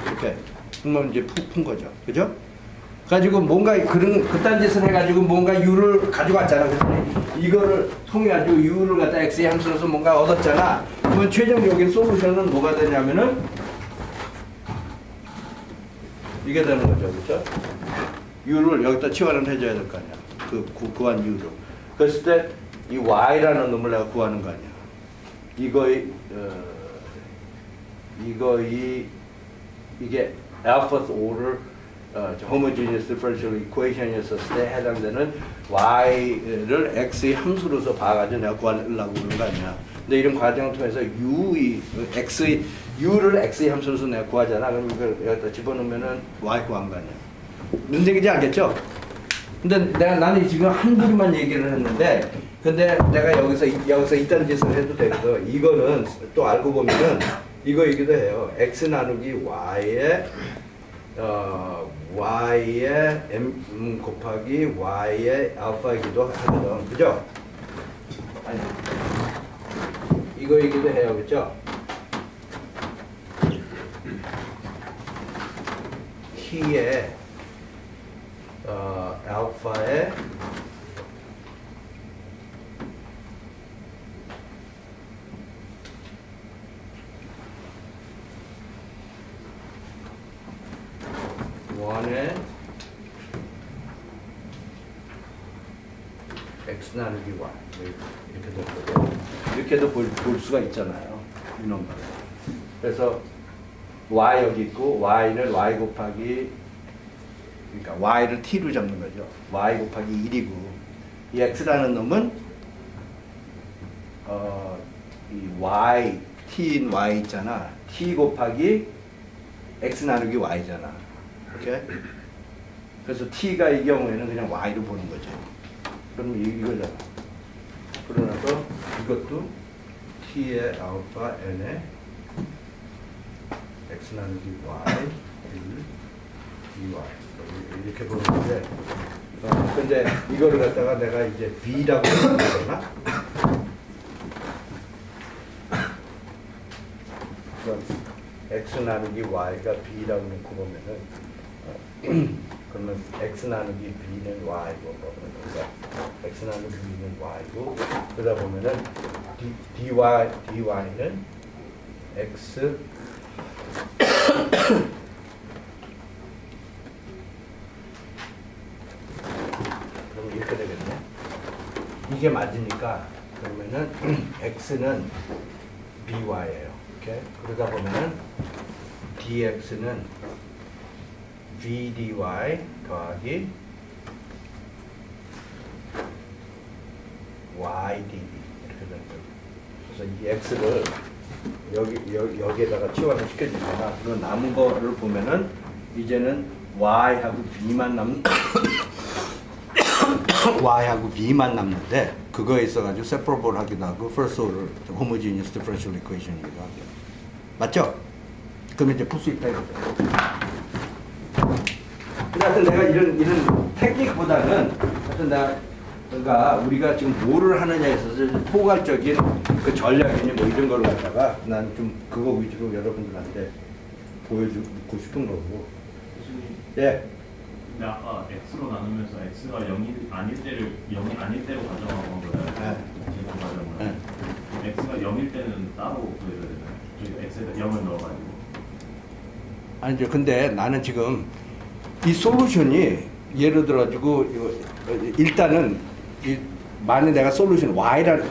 이렇게 그러면 이제 푼 거죠. 그죠? 가지고 뭔가 그딴 짓을 해가지고 뭔가 u를 가져갔잖아. 그랬더니 이거를 통해가지고 u를 갖다 x의 함수로서 뭔가 얻었잖아. 그러면 최종적인 솔루션은 뭐가 되냐면은 이게 되는 거죠. 그렇죠? u를 여기다 치환을 해줘야 될 거 아니야. 구한 u를. 그랬을 때 이 y라는 놈을 내가 구하는 거 아니야. 이게 alpha order homogeneous differential equation이었을 때 해당되는 y를 x의 함수로서 봐가지고 내가 구하려고 그러는 거 아니야. 근데 이런 과정을 통해서 u를 x의 함수로서 내가 구하잖아. 그럼 이걸 여기다 집어넣으면은 y 구한 거 아니야. 문제인지 알겠죠? 근데 나는 지금 한 부분만 얘기를 했는데, 근데 내가 여기서 이딴 짓을 해도 되거든. 이거는 또 알고 보면은 이거이기도 해요. x 나누기 y의 m 곱하기 y의 알파이기도 하거든. 그죠? 아니, 이거이기도 해요. 그죠? t의 알파의 원의 x 나누기 y 이렇게 될 거고 이렇게도 볼 수가 있잖아요. 이놈을. 그래서 y 여기 있고 y는 y 곱하기 그러니까 y를 t로 잡는 거죠. y 곱하기 1이고 이 x라는 놈은 이 y t인 y 있잖아. t 곱하기 x 나누기 y잖아. 오케이? 그래서 t가 이 경우에는 그냥 y로 보는 거죠. 그럼 이거잖아. 그러나서 이것도 t의 알파 n의 x 나누기 y 1 dy 이렇게 보는 건데 근데 이거를 갖다가 내가 이제 V라고 부르나? x 나누기 y가 b라고 놓고 보면은 그러면 x 나누기 b는 y고 그러니까 x 나누기 b는 y고 그러다 보면은 dy는 x 그럼 이렇게 되겠네. 이게 맞으니까 그러면은 x는 by예요. 오케이? 그러다 보면은 dx는 vdy 더하기 ydv 이렇게 되는 거예요. 그래서 이 x를 여기에다가 치환을 시켜주잖아. 그럼 남은 거를 보면은 이제는 y하고 b만 남는 y하고 b만 남는데 그거에 있어가지고 separable 하기도 하고 first order homogeneous differential equation이기도 하고 맞죠? 그러면 이제 풀 수 있다 이거죠. 하여튼 내가 이런 테크닉보다는 하여튼 그러니까 우리가 지금 뭐를 하느냐에 있어서 포괄적인 그 전략이니 뭐 이런 걸 갖다가 난 좀 그거 위주로 여러분들한테 보여주고 싶은 거고. 예. 근데 아까 x로 나누면서 x가 0이 아닐 때로 가정하고 한 거잖아요. 네. 제곱 가정을. 네. x가 0일 때는 따로 구해야 되나요? 저희 x에다 0을 넣어가지고. 아니죠. 근데 나는 지금 이 솔루션이 예를 들어가지고 일단은 만약 내가 솔루션 y라는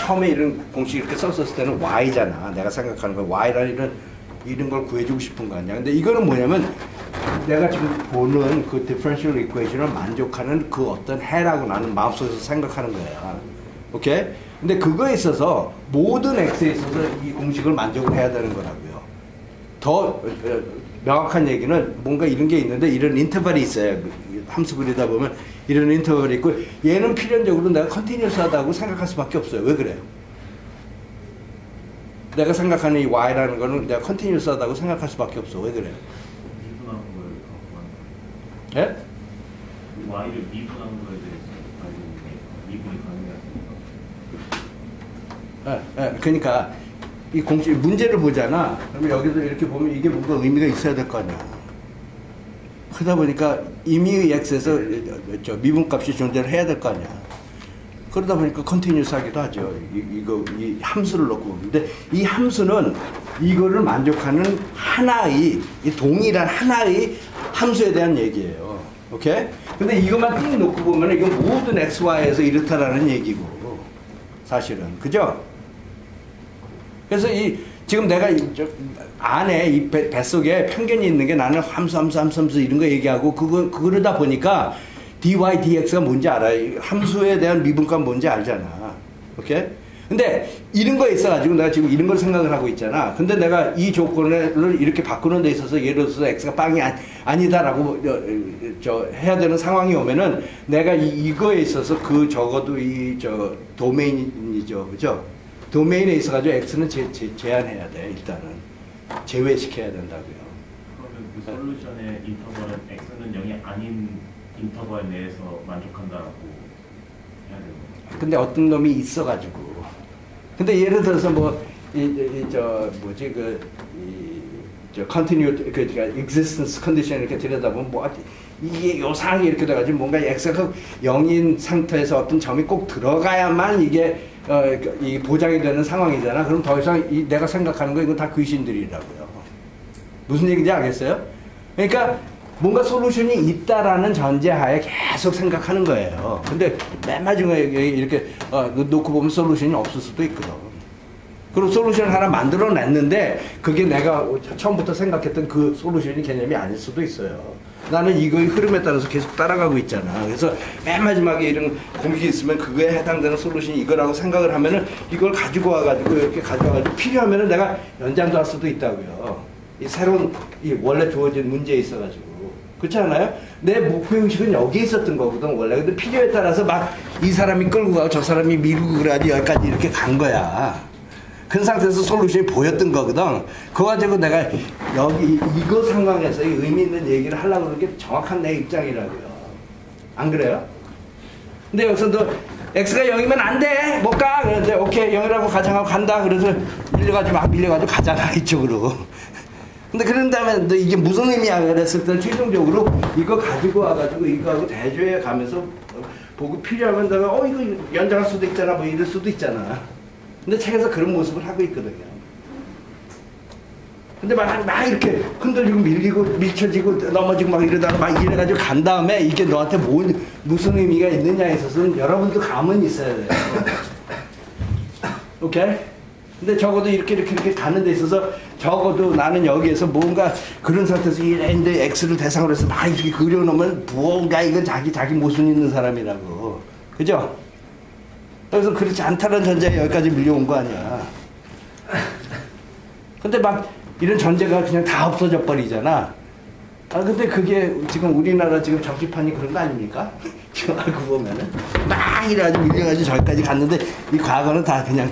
처음에 이런 공식 이렇게 썼을 때는 y잖아. 내가 생각하는 거 y라는 이런 걸 구해주고 싶은 거 아니야. 근데 이거는 뭐냐면 내가 지금 보는 그 differential equation을 만족하는 그 어떤 해라고 나는 마음속에서 생각하는 거야. 오케이? 근데 그거에 있어서 모든 x에 있어서 이 공식을 만족을 해야 되는 거라고요. 더 명확한 얘기는 뭔가 이런 게 있는데 이런 인터벌이 있어요. 함수 그리다 보면 이런 인터벌이 있고 얘는 필연적으로 내가 컨티뉴스하다고 생각할 수밖에 없어요. 왜 그래요? 내가 생각하는 이 y라는 거는 내가 컨티뉴스하다고 생각할 수밖에 없어. 왜 그래요? 미분하는 걸 갖고 하는 예? y를 미분하는 거에 대해서 미분이 가능하니까. 예, 그러니까 이 공식 문제를 보잖아. 그러면 여기서 이렇게 보면 이게 뭔가 의미가 있어야 될 거 아니야. 그러다 보니까 임의의 x에서 저 미분값이 존재를 해야 될 거 아니야. 그러다 보니까 컨티뉴스하기도 하죠. 이 함수를 넣고. 근데 이 함수는 이거를 만족하는 하나의 이 동일한 하나의 함수에 대한 얘기예요. 오케이? 근데 이것만 띵 놓고 보면 이건 모든 x, y에서 이렇다라는 얘기고 사실은 그죠? 그래서 지금 내가 안에 이 뱃속에 편견이 있는 게 나는 함수 이런 거 얘기하고 그러다 보니까 dy, dx가 뭔지 알아. 함수에 대한 미분값 뭔지 알잖아. 오케이? 근데 이런 거에 있어가지고 내가 지금 이런 걸 생각을 하고 있잖아. 근데 내가 이 조건을 이렇게 바꾸는 데 있어서 예를 들어서 x가 빵이 아니다라고 해야 되는 상황이 오면은 내가 이거에 있어서 그 적어도 도메인이죠. 그죠? 도메인에 있어가지고 x는 제한해야 돼. 일단은 제외시켜야 된다고요. 그러면 그 솔루션의 인터벌은 x는 0이 아닌 인터벌 내에서 만족한다라고 해야 되는 거예요. 근데 어떤 놈이 있어가지고. 근데 예를 들어서 continuity, existence condition 이렇게 들여다보면 이게 요상하게 이렇게 돼가지고 뭔가 x가 0인 상태에서 어떤 점이 꼭 들어가야만 이게 이 보장이 되는 상황이잖아. 그럼 더 이상 내가 생각하는 거 이건 다 귀신들이라고요. 무슨 얘기인지 알겠어요? 그러니까 뭔가 솔루션이 있다라는 전제하에 계속 생각하는 거예요. 근데 맨 마지막에 이렇게 놓고 보면 솔루션이 없을 수도 있거든. 그리고 솔루션을 하나 만들어냈는데 그게 내가 처음부터 생각했던 그 솔루션이 개념이 아닐 수도 있어요. 나는 이거의 흐름에 따라서 계속 따라가고 있잖아. 그래서 맨 마지막에 이런 공식이 있으면 그거에 해당되는 솔루션이 이거라고 생각을 하면은 이걸 가지고 와가지고 이렇게 가져와가지고 필요하면은 내가 연장도 할 수도 있다고요. 이 새로운 원래 주어진 문제에 있어가지고. 그렇지 않아요? 내 목표 의식은 여기 있었던 거거든 원래. 근데 필요에 따라서 막 이 사람이 끌고 가고 저 사람이 밀고 그래야지 여기까지 이렇게 간 거야. 그 상태에서 솔루션이 보였던 거거든. 그거 가지고 내가 여기 이거 상황에서 의미 있는 얘기를 하려고 그러는 게 정확한 내 입장이라고요. 안 그래요? 근데 여기서도 x가 0이면 안 돼! 못 가! 그런데 오케이 0이라고 가정하고 간다. 그래서 밀려가지고 가잖아 이쪽으로. 근데 그런 다음에 너 이게 무슨 의미야 그랬을 때 최종적으로 이거 가지고 와가지고 이거하고 대조해 가면서 보고 필요하면 내가 이거 연장할 수도 있잖아 뭐 이럴 수도 있잖아. 근데 책에서 그런 모습을 하고 있거든요. 근데 막 이렇게 흔들리고 밀리고 밀쳐지고 넘어지고 막 이러다가 막 이래가지고 간 다음에 이게 너한테 무슨 의미가 있느냐에 있어서는 여러분도 감은 있어야 돼요. 오케이? 근데 적어도 이렇게 가는 데 있어서 적어도 나는 여기에서 뭔가 그런 상태에서 이랬는데 X를 대상으로 해서 막 이렇게 그려놓으면 무언가 이건 자기 모순 있는 사람이라고. 그죠? 그래서 그렇지 않다는 전제에 여기까지 밀려온 거 아니야. 근데 막 이런 전제가 그냥 다 없어져 버리잖아. 근데 그게 지금 우리나라 지금 정치판이 그런 거 아닙니까? 지금 알고 보면은 막 이래가지고 밀려가지고 저기까지 갔는데 이 과거는 다 그냥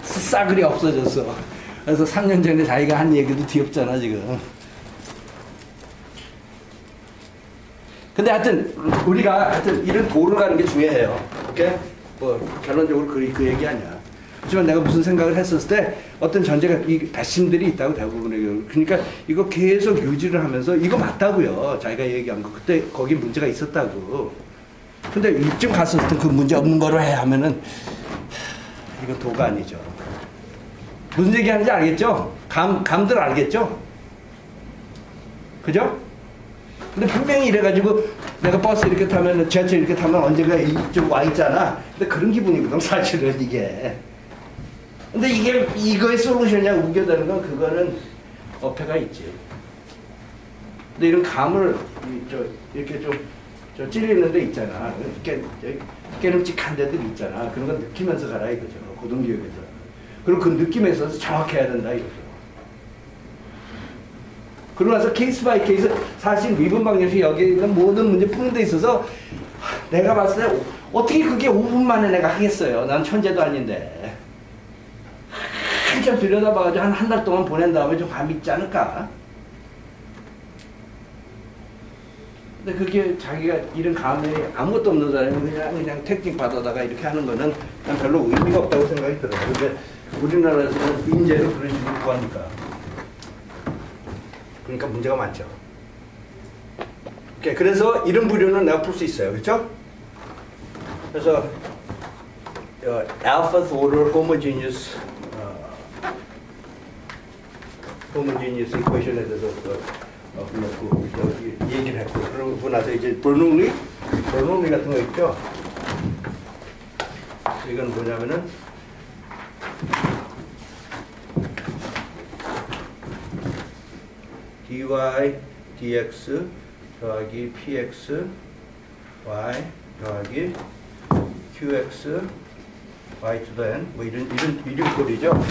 싸그리 없어졌어. 그래서 3년 전에 자기가 한 얘기도 뒤엎잖아 지금. 근데 하여튼 우리가 이런 도를 가는 게 중요해요. 오케이? 뭐 결론적으로 그 얘기 아니야. 하지만 내가 무슨 생각을 했었을 때 어떤 전제가 이 배심들이 있다고 대부분의 경우. 그러니까 이거 계속 유지를 하면서 이거 맞다고요. 자기가 얘기한 거. 그때 거기 문제가 있었다고. 근데 이쯤 갔었을 때 그 문제 없는 거로 해 하면은 이건 도가 아니죠. 무슨 얘기하는지 알겠죠? 감들 알겠죠? 그죠? 근데 분명히 이래가지고 내가 버스 이렇게 타면 지하철 이렇게 타면 언젠가 이쪽 와 있잖아. 근데 그런 기분이거든 사실은 이게. 근데 이게 이거의 솔루션이냐 우겨대는 건 그거는 어폐가 있지. 근데 이런 감을 이렇게 좀 찔리는 데 있잖아. 깨름직한 데들 있잖아. 그런 건 느끼면서 가라 이거죠. 고등교육에서. 그리고 그 느낌에서 정확해야 된다 이거죠. 그러고 나서 케이스 바이 케이스 사실 미분 방정식 여기에 있는 모든 문제 푸는 데 있어서 내가 봤을 때 어떻게 그게 5분 만에 내가 하겠어요. 난 천재도 아닌데. 한참 들여다봐가지고 한 달 동안 보낸 다음에 좀 감이 있지 않을까? 근데 그게 자기가 이런 감이 아무것도 없는 사람이 그냥 택틱 받아다가 이렇게 하는 거는 난 별로 의미가 없다고 생각이 들어요. 근데 우리나라에서는 인재를 그런 식으로 구하니까. 그러니까 문제가 많죠. 오케이. 그래서 이런 부류는 내가 풀 수 있어요. 그렇죠? 그래서 alpha order homogeneous equation에 대해서 불렀고 얘기를 했고 그러고 나서 이제 버놀리 같은 거 있죠. 이건 뭐냐면은 dy dx 더하기 px y 더하기 qx y to the n 뭐 이런 꼴이죠.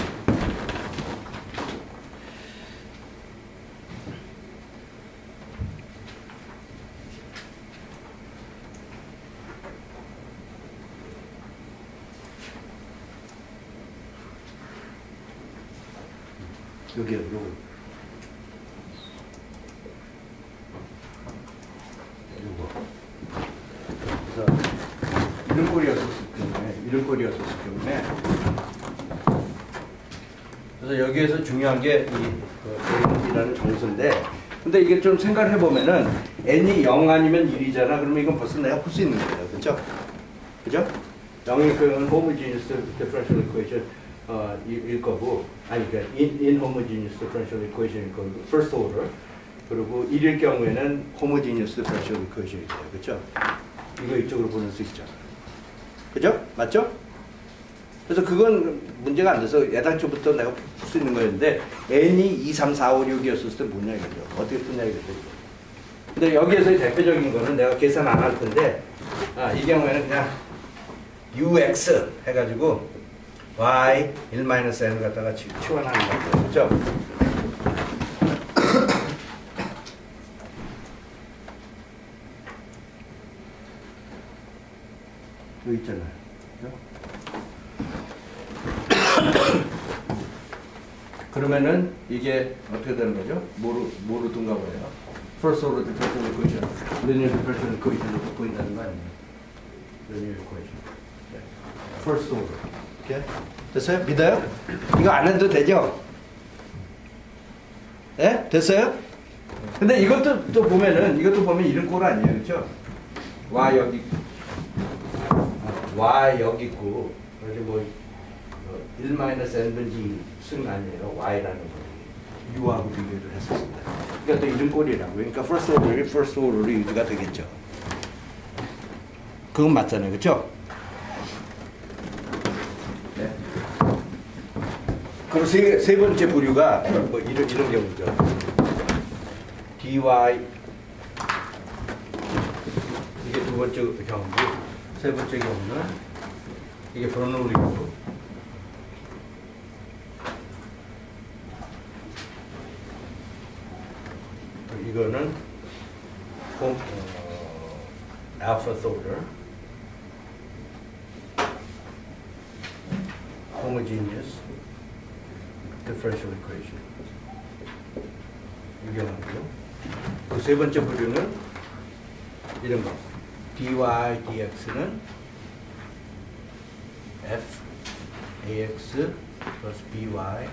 여기요, 요거. 그래서 이런 꼴이었었기 때문에 그래서 여기에서 중요한 게 이 N이라는 정수인데 근데 이게 좀 생각을 해보면은 N이 0 아니면 1이잖아. 그러면 이건 벌써 내가 풀 수 있는 거예요. 그죠? 그죠? 0이 그건 homogeneous differential equation 일 거고, 아니, 그러니까 inhomogeneous differential equation 일 거고, first order. 그리고 1일 경우에는 homogeneous differential equation이 돼요. 그렇죠? 이거 이쪽으로 보낼 수 있죠. 그죠? 맞죠? 그래서 그건 문제가 안 돼서 예당초부터 내가 풀 수 있는 거였는데 n이 2, 3, 4, 5, 6이었을 때 뭐냐 이거죠. 어떻게 푸냐 이거죠. 근데 여기에서의 대표적인 거는 내가 계산 안 할 텐데 이 경우에는 그냥 ux 해가지고 y 1-n을 갖다가 치환하는 거죠. 그렇죠? 여기 있잖아요. 그러면은 이게 어떻게 되는 거죠? 뭐로 둔가 봐요. First order differential equation, linear differential equation으로 보인다는 거 아니에요? linear equation. first order. 오케이? 됐어요? 믿어요? 이거 안 해도 되죠? 예? 됐어요? 근데 이것도 또 보면은 이것도 보면 이런 꼴 아니에요, 그렇죠? y 여기 y 여기 있고 그래서 뭐 1-n분지 승 아니에요, y라는 거 u하고 비교를 했었습니다. 그러니까 또 이런 꼴이라고. 그러니까 first order이 유지가 되겠죠. 그건 맞잖아요, 그렇죠? 네. 그리고 세 번째 부류가 뭐 이런 경우죠. dy 이게 두 번째 경우고 세 번째 경우는 이게 버너울이고 이거는 alpha order homogeneous differential equation 이 경우고요. 그 세 번째 부류는 이런 거 dy dx는 f ax plus by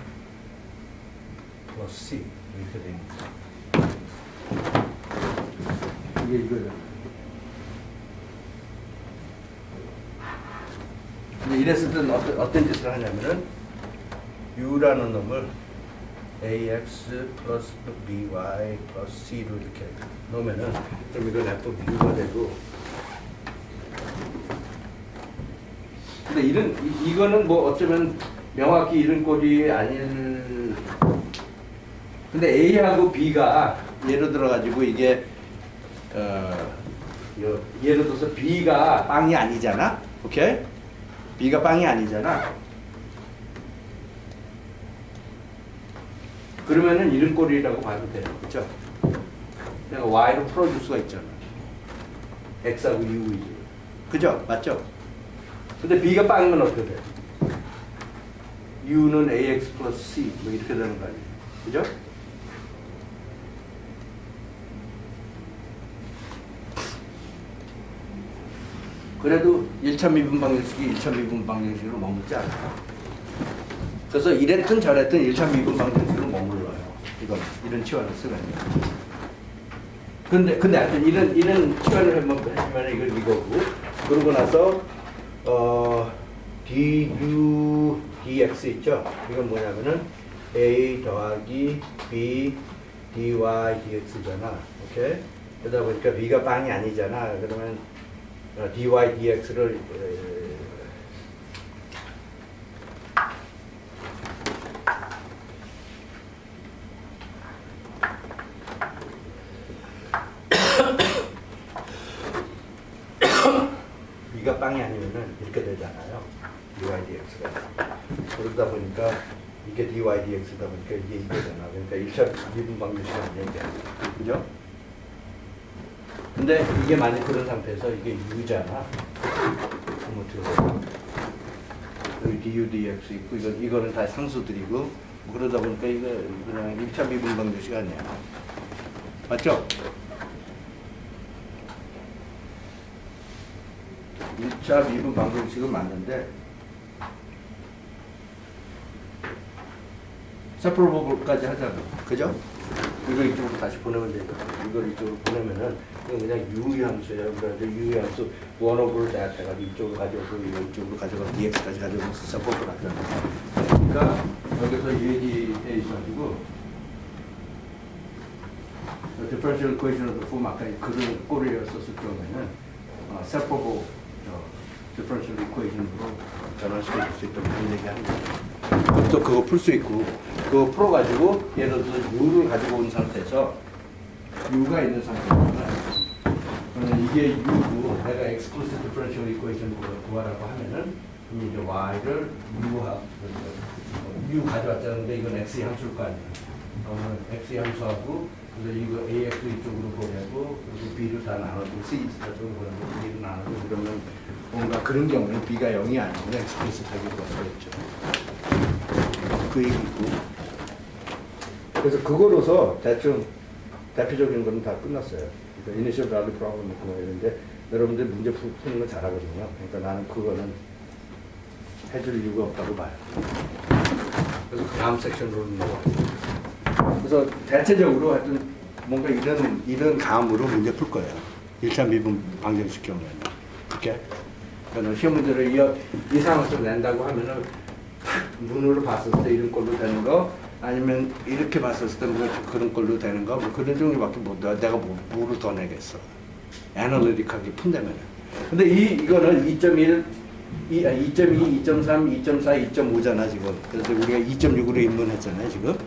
plus c 이렇게 됩니다. 이게 이거죠. 근데 이랬을 때는 어떤 짓을 하냐면은 u라는 놈을 ax plus by plus c로 이렇게 놓으면은 그럼 이건 f b가 되고 근데 이거는 뭐 어쩌면 명확히 이런 꼴이 아닐 근데 a하고 b가 예를 들어 가지고 이게 예를 들어서 b가 빵이 아니잖아, 오케이? b가 빵이 아니잖아. 그러면은 이런 꼴이라고 봐도 돼요, 그렇죠? 내가 y로 풀어줄 수가 있잖아. x하고 u이지, 그죠? 맞죠? 근데 b가 빵이면 어떻게 돼? u는 ax 플러스 c 뭐 이렇게 되는 거 아니에요, 그죠? 그래도 1차 미분 방정식이 2차 미분 방정식으로 머물지 않아요. 그래서 이랬든 저랬든 1차 미분 방정식으로 머물러요. 이런 치환을 쓰거든요. 근데 하여튼 이런 치환을 하면 이건 이거고 그러고 나서 du dx 있죠? 이건 뭐냐면은 a 더하기 b dy dx잖아. 오케이? 그러다 보니까 b가 빵이 아니잖아. 그러면 dy dx를 b가 빵이 아니면은 이렇게 되잖아요. dy dx가. 그러다 보니까 이게 dy dx다 보니까 이게 이거잖아. 그러니까 1차 미분 방정식이 아니야. 그죠? 근데 이게 만약 그런 상태에서 이게 u잖아. 그럼 어떻게 돼? 여기 du dx 있고 이거는 다 상수들이고 뭐 그러다 보니까 이거 그냥 1차 미분 방정식 아니야. 맞죠? 1차 미분 방정식은 맞는데 세퍼러블까지 하잖아. 그죠? 이걸 이쪽으로 다시 보내면 되니까 이걸 이쪽으로 보내면은 이건 그냥 u 함수예요. 그래서 u 함수 1 over that 해가지고 이쪽으로 가져오고 이쪽으로 가져가고 dx까지 가져오고 세퍼러블 하잖아. 그러니까 여기서 얘기해 있어가지고 differential equation의 form 아까 그런 꼴이었었을 경우에는 separable differential equation으로 전환시켜 줄 수 있다고 그런 얘기하는 거예요. 또 그거 풀 수 있고 그거 풀어가지고 예를 들어서 u를 가지고 온 상태에서 u가 있는 상태에서는 이게 u고 내가 exclusive differential equation 구하라고 하면은 이제 y를 u 가져왔자는데 이건 x의 함수일 거 아니에요. 그러면 x의 함수하고 그래서 이거 ax 이쪽으로 보내고 그리고 b를 다 나누고 c 이쪽으로 보내고 b를 나누고 그러면 뭔가 그런 경우는 b가 0이 아니면 explicit하게 구할 수가 있죠. 그 얘기고 그래서 그거로서 대충 대표적인 거는 다 끝났어요. 그러니까 initial value problem 있고 뭐 이런데 여러분들 문제 푸는 거 잘하거든요. 그러니까 나는 그거는 해줄 이유가 없다고 봐요. 그래서 그 다음 섹션으로 넘어가요. 그래서 대체적으로 하여튼 뭔가 이런 감으로 문제 풀 거예요. 1차 미분 방정식 경우에는. 이렇게. 그러니까 시험 문제를 이 상황에서 낸다고 하면은 눈으로 봤을 때 이런 꼴로 되는 거, 아니면 이렇게 봤을 때 뭐 그런 꼴로 되는 거, 뭐 그런 종류밖에 내가 뭐를 더 내겠어. 애널리틱하게 푼다면은. 근데 이거는 2.1, 2.2, 2.3, 2.4, 2.5잖아 지금. 그래서 우리가 2.6으로 입문했잖아요 지금.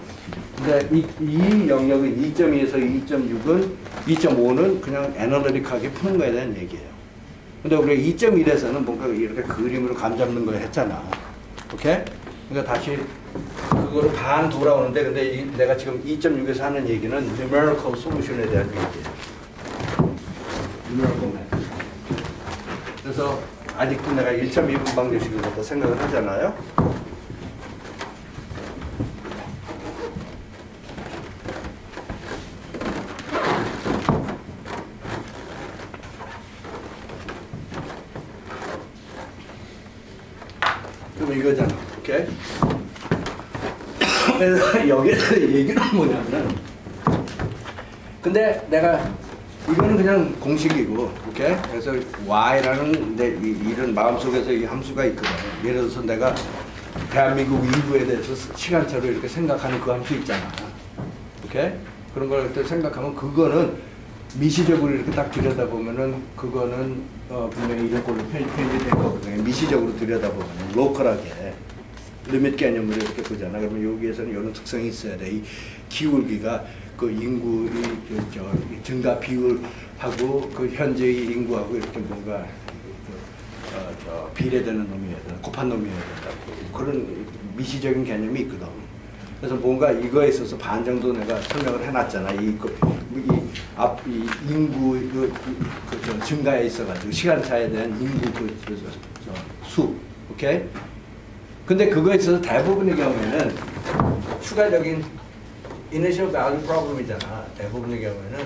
근데 이 영역은 2.2에서 2.6은 2.5는 그냥 애널리틱하게 푸는 거에 대한 얘기예요. 근데 우리가 2.1에서는 뭔가 이렇게 그림으로 감 잡는 걸 했잖아. 오케이? 그러니까 다시 그거를 반 돌아오는데, 근데 내가 지금 2.6에서 하는 얘기는 numerical solution에 대한 얘기예요. numerical method. 그래서 아직도 내가 1차 미분 방정식을 갖다 생각을 하잖아요. 그럼 이거잖아. 오케이? 그래서 여기에서 얘기는 뭐냐면, 근데 내가 이거는 그냥 공식이고, 오케이? 그래서 y라는 이런 마음속에서 이 함수가 있거든. 예를 들어서 내가 대한민국 인구에 대해서 시간차로 이렇게 생각하는 그 함수 있잖아. 오케이? 그런 걸 생각하면 그거는 미시적으로 이렇게 딱 들여다보면은 그거는 분명히 이런 걸로 표현이 될 거거든요. 미시적으로 들여다보면 로컬하게 리밋 개념으로 이렇게 보잖아. 그러면 여기에서는 이런 특성이 있어야 돼. 이 기울기가 그 인구의 증가 비율하고 그 현재의 인구하고 이렇게 뭔가 비례되는 놈이어야 된다. 곱한 놈이어야 된다. 그런 미시적인 개념이 있거든. 그래서 뭔가 이거에 있어서 반 정도 내가 설명을 해놨잖아. 이 인구 증가에 있어가지고 시간차에 대한 인구 수, 오케이? 근데 그거에 있어서 대부분의 경우에는 추가적인 initial value problem이잖아. 대부분의 경우에는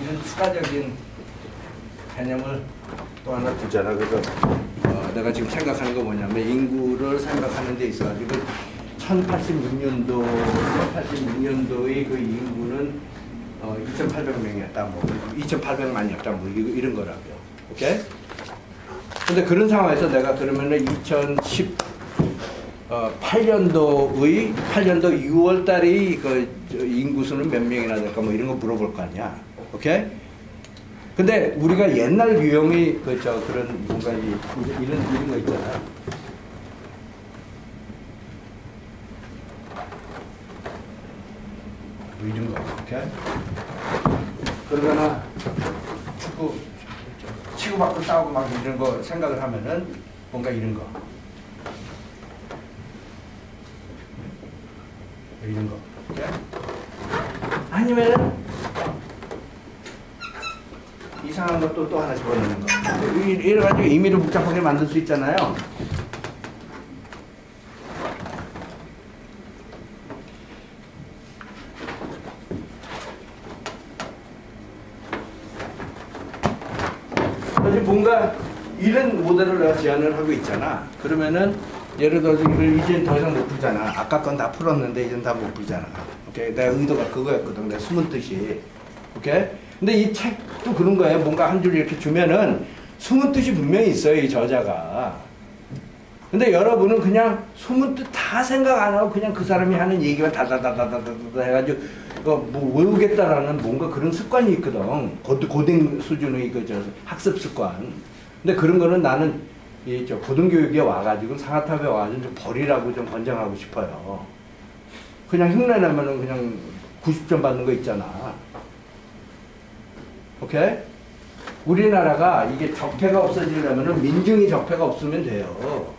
이런 추가적인 개념을 또 하나 두잖아. 그래서 내가 지금 생각하는 거 뭐냐면 인구를 생각하는 데 있어가지고 1086년도의 그 인구는 2,800명이었다. 뭐 2,800만이었다. 뭐 이런 거라고요. 오케이? 근데 그런 상황에서 내가 그러면은 2018년도의 8년도 6월 달의 그 인구수는 몇 명이나 될까 뭐 이런 거 물어볼 거 아니야. 오케이? 근데 우리가 옛날 유형의 그런 뭔가 이런 거 있잖아. 뭐 이런 거. 오케이? 그러거나 축구 치고받고 싸우고 막 이런 거 생각을 하면은 뭔가 이런 거. 이런 거. 오케이? 아니면은 이상한 것도 또 하나 집어넣는 거. 이래 가지고 의미를 복잡하게 만들 수 있잖아요. 그래서 뭔가 이런 모델을 내가 제안을 하고 있잖아. 그러면은 예를 들어서 이걸 이제는 더 이상 못 풀잖아. 아까 건 다 풀었는데 이제는 다 못 풀잖아. 오케이? 내 의도가 그거였거든. 내 숨은 뜻이. 오케이? 근데 이 책도 그런 거예요. 뭔가 한 줄 이렇게 주면은 숨은 뜻이 분명히 있어요, 이 저자가. 근데 여러분은 그냥 숨은 뜻 다 생각 안 하고 그냥 그 사람이 하는 얘기만 다다다다다다 해가지고 뭐 외우겠다라는 뭔가 그런 습관이 있거든. 고등 수준의 학습 습관. 근데 그런 거는 나는 고등교육에 와가지고 상하탑에 와가지고 좀 버리라고 좀 권장하고 싶어요. 그냥 흉내내면은 그냥 90점 받는 거 있잖아. 오케이? 우리나라가 이게 적폐가 없어지려면 민중이 적폐가 없으면 돼요.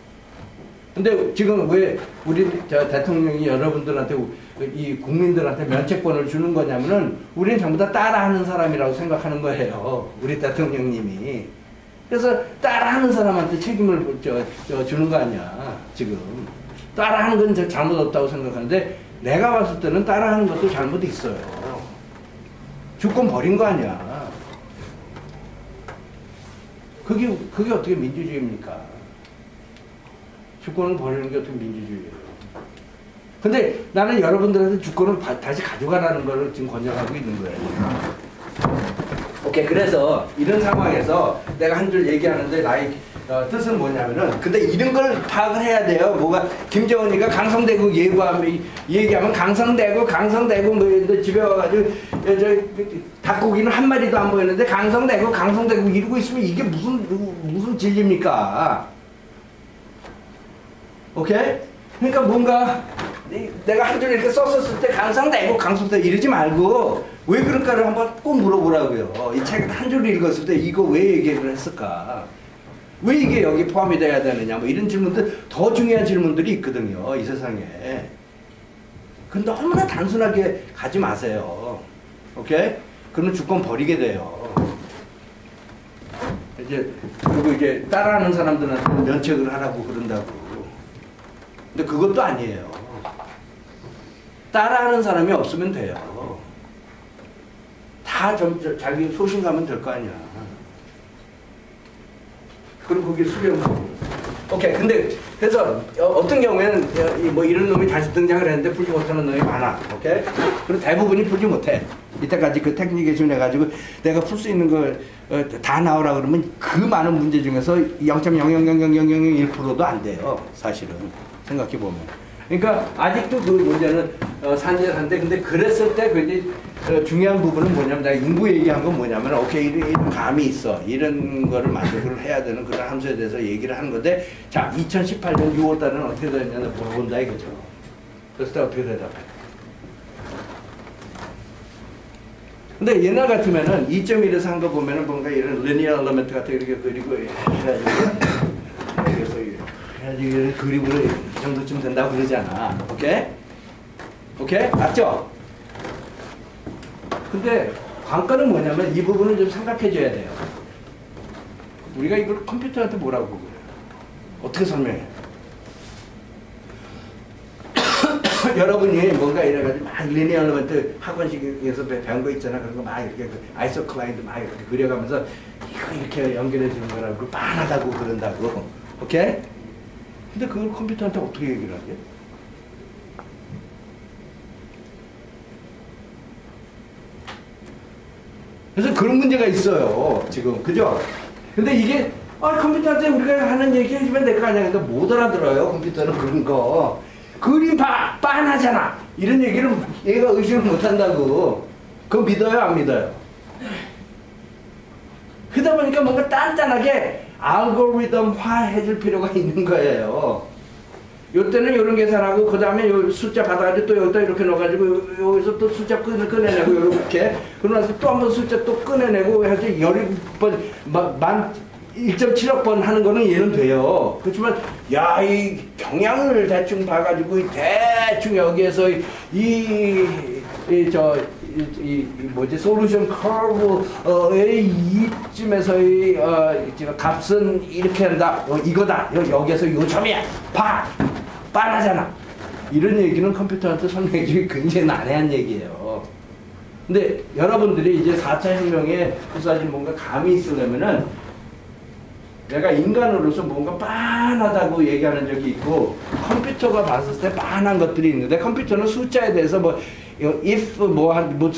근데 지금 왜 우리 대통령이 여러분들한테 이 국민들한테 면책권을 주는 거냐면은 우리는 전부 다 따라하는 사람이라고 생각하는 거예요. 우리 대통령님이. 그래서 따라하는 사람한테 책임을 주는 거 아니야. 지금. 따라하는 건 잘못 없다고 생각하는데 내가 봤을 때는 따라하는 것도 잘못 있어요. 주권 버린 거 아니야. 그게 어떻게 민주주의입니까? 주권을 버리는 게 어떻게 민주주의예요? 근데 나는 여러분들한테 주권을 다시 가져가라는 걸 지금 권장하고 있는 거예요. 오케이, 그래서 이런 상황에서 내가 한 줄 얘기하는데 나의 뜻은 뭐냐면은, 근데 이런 걸 파악을 해야 돼요. 뭐가 김정은이가 강성대국 얘기하면 강성대국 뭐 집에 와가지고 닭고기는 한 마리도 안 보이는데 강성대국 이러고 있으면 이게 무슨 진리입니까? 오케이? 그러니까 뭔가 내가 한 줄 이렇게 썼었을 때 강성대국 이러지 말고 왜 그럴까를 한번 꼭 물어보라고요. 이 책을 한 줄 읽었을 때 이거 왜 얘기를 했을까? 왜 이게 여기 포함이 돼야 되느냐? 뭐 이런 질문들, 더 중요한 질문들이 있거든요, 이 세상에. 그건 너무나 단순하게 가지 마세요. 오케이? 그러면 주권 버리게 돼요. 그리고 이제 따라하는 사람들한테 면책을 하라고 그런다고. 근데 그것도 아니에요. 따라하는 사람이 없으면 돼요. 다 자기 소신 가면 될 거 아니야. 그럼 그게 수렴하고. 오케이. 근데 그래서 어떤 경우에는 뭐 이런 놈이 다시 등장을 했는데 풀지 못하는 놈이 많아. 오케이. 그리고 대부분이 풀지 못해. 이때까지 그 테크닉에 지원해가지고 내가 풀 수 있는 걸 다 나오라 그러면 그 많은 문제 중에서 0.0000001%도 안 돼요. 사실은 생각해 보면. 그러니까 아직도 그 문제는 산재한데, 근데 그랬을 때 굉장히 중요한 부분은 뭐냐면, 내가 인구 얘기한 건 뭐냐면, 오케이, 이런 감이 있어, 이런 거를 만족을 해야 되는 그런 함수에 대해서 얘기를 하는 건데, 자, 2018년 6월 달에는 어떻게 됐냐고 물어본다 이거죠. 그랬을 때 어떻게 대답해? 근데 옛날 같으면은 2.1에서 한 거 보면은 뭔가 이런 리니어 엘리먼트 같은 이렇게 그리고 해가지고 그림으로 이 정도쯤 된다고 그러잖아. 오케이? 오케이? 맞죠? 근데 관건은 뭐냐면 이 부분을 좀 생각해 줘야 돼요. 우리가 이걸 컴퓨터한테 뭐라고 그래요? 어떻게 설명해? 여러분이 뭔가 이래가지고 막 리니어 엘리먼트 학원식에서 배운 거 있잖아. 그런 거 막 이렇게 아이소클라인도 막 이렇게 그려가면서 이거 이렇게 연결해 주는 거라고 빤하다고 그런다고. 오케이? 근데 그걸 컴퓨터한테 어떻게 얘기를 하게? 그래서 그런 문제가 있어요, 지금. 그죠? 근데 이게, 컴퓨터한테 우리가 하는 얘기 해주면 될 거 아니야. 그러니까 못 알아들어요, 컴퓨터는 그런 거. 그림 빤하잖아. 이런 얘기를 얘가 의식을 못 한다고. 그거 믿어요, 안 믿어요? 그러다 보니까 뭔가 단단하게 알고리즘화 해줄 필요가 있는 거예요. 요때는 이런 계산하고, 그 다음에 요 숫자 받아가지고 또 여기다 이렇게 넣어가지고, 여기서 또 숫자 꺼내내고, 이렇게. 그러고 나서 또 한 번 숫자 또 꺼내내고, 해서 10번, 1.7억 번 하는 거는 얘는 돼요. 그렇지만, 야, 이 경향을 대충 봐가지고, 대충 여기에서 솔루션 커브의 이쯤에서의 값은 이렇게 한다. 이거다. 여기에서 요 점이야. 빤하잖아. 이런 얘기는 컴퓨터한테 설명해주기 굉장히 난해한 얘기예요. 근데 여러분들이 이제 4차 혁명에 사실 뭔가 감이 있으려면은 내가 인간으로서 뭔가 빤하다고 얘기하는 적이 있고, 컴퓨터가 봤을 때 빤한 것들이 있는데, 컴퓨터는 숫자에 대해서 if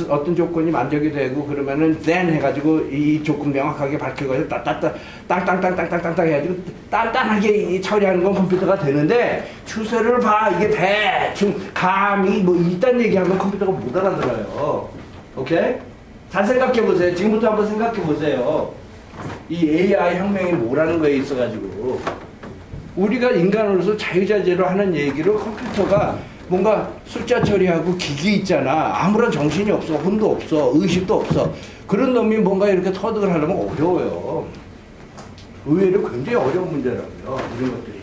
어떤 조건이 만족이 되고 그러면은 then 해가지고 이 조건 명확하게 밝혀가지고 땅땅땅땅땅땅땅 해가지고 단단하게 처리하는 건 컴퓨터가 되는데, 추세를 봐, 이게 대충 감이 이딴 얘기하면 컴퓨터가 못 알아들어요. 오케이? 잘 생각해 보세요. 지금부터 한번 생각해 보세요. 이 AI 혁명이 뭐라는 거에 있어가지고 우리가 인간으로서 자유자재로 하는 얘기를 컴퓨터가 뭔가 숫자 처리하고 기기 있잖아. 아무런 정신이 없어. 혼도 없어. 의식도 없어. 그런 놈이 뭔가 이렇게 터득을 하려면 어려워요. 의외로 굉장히 어려운 문제라고요. 이런 것들이.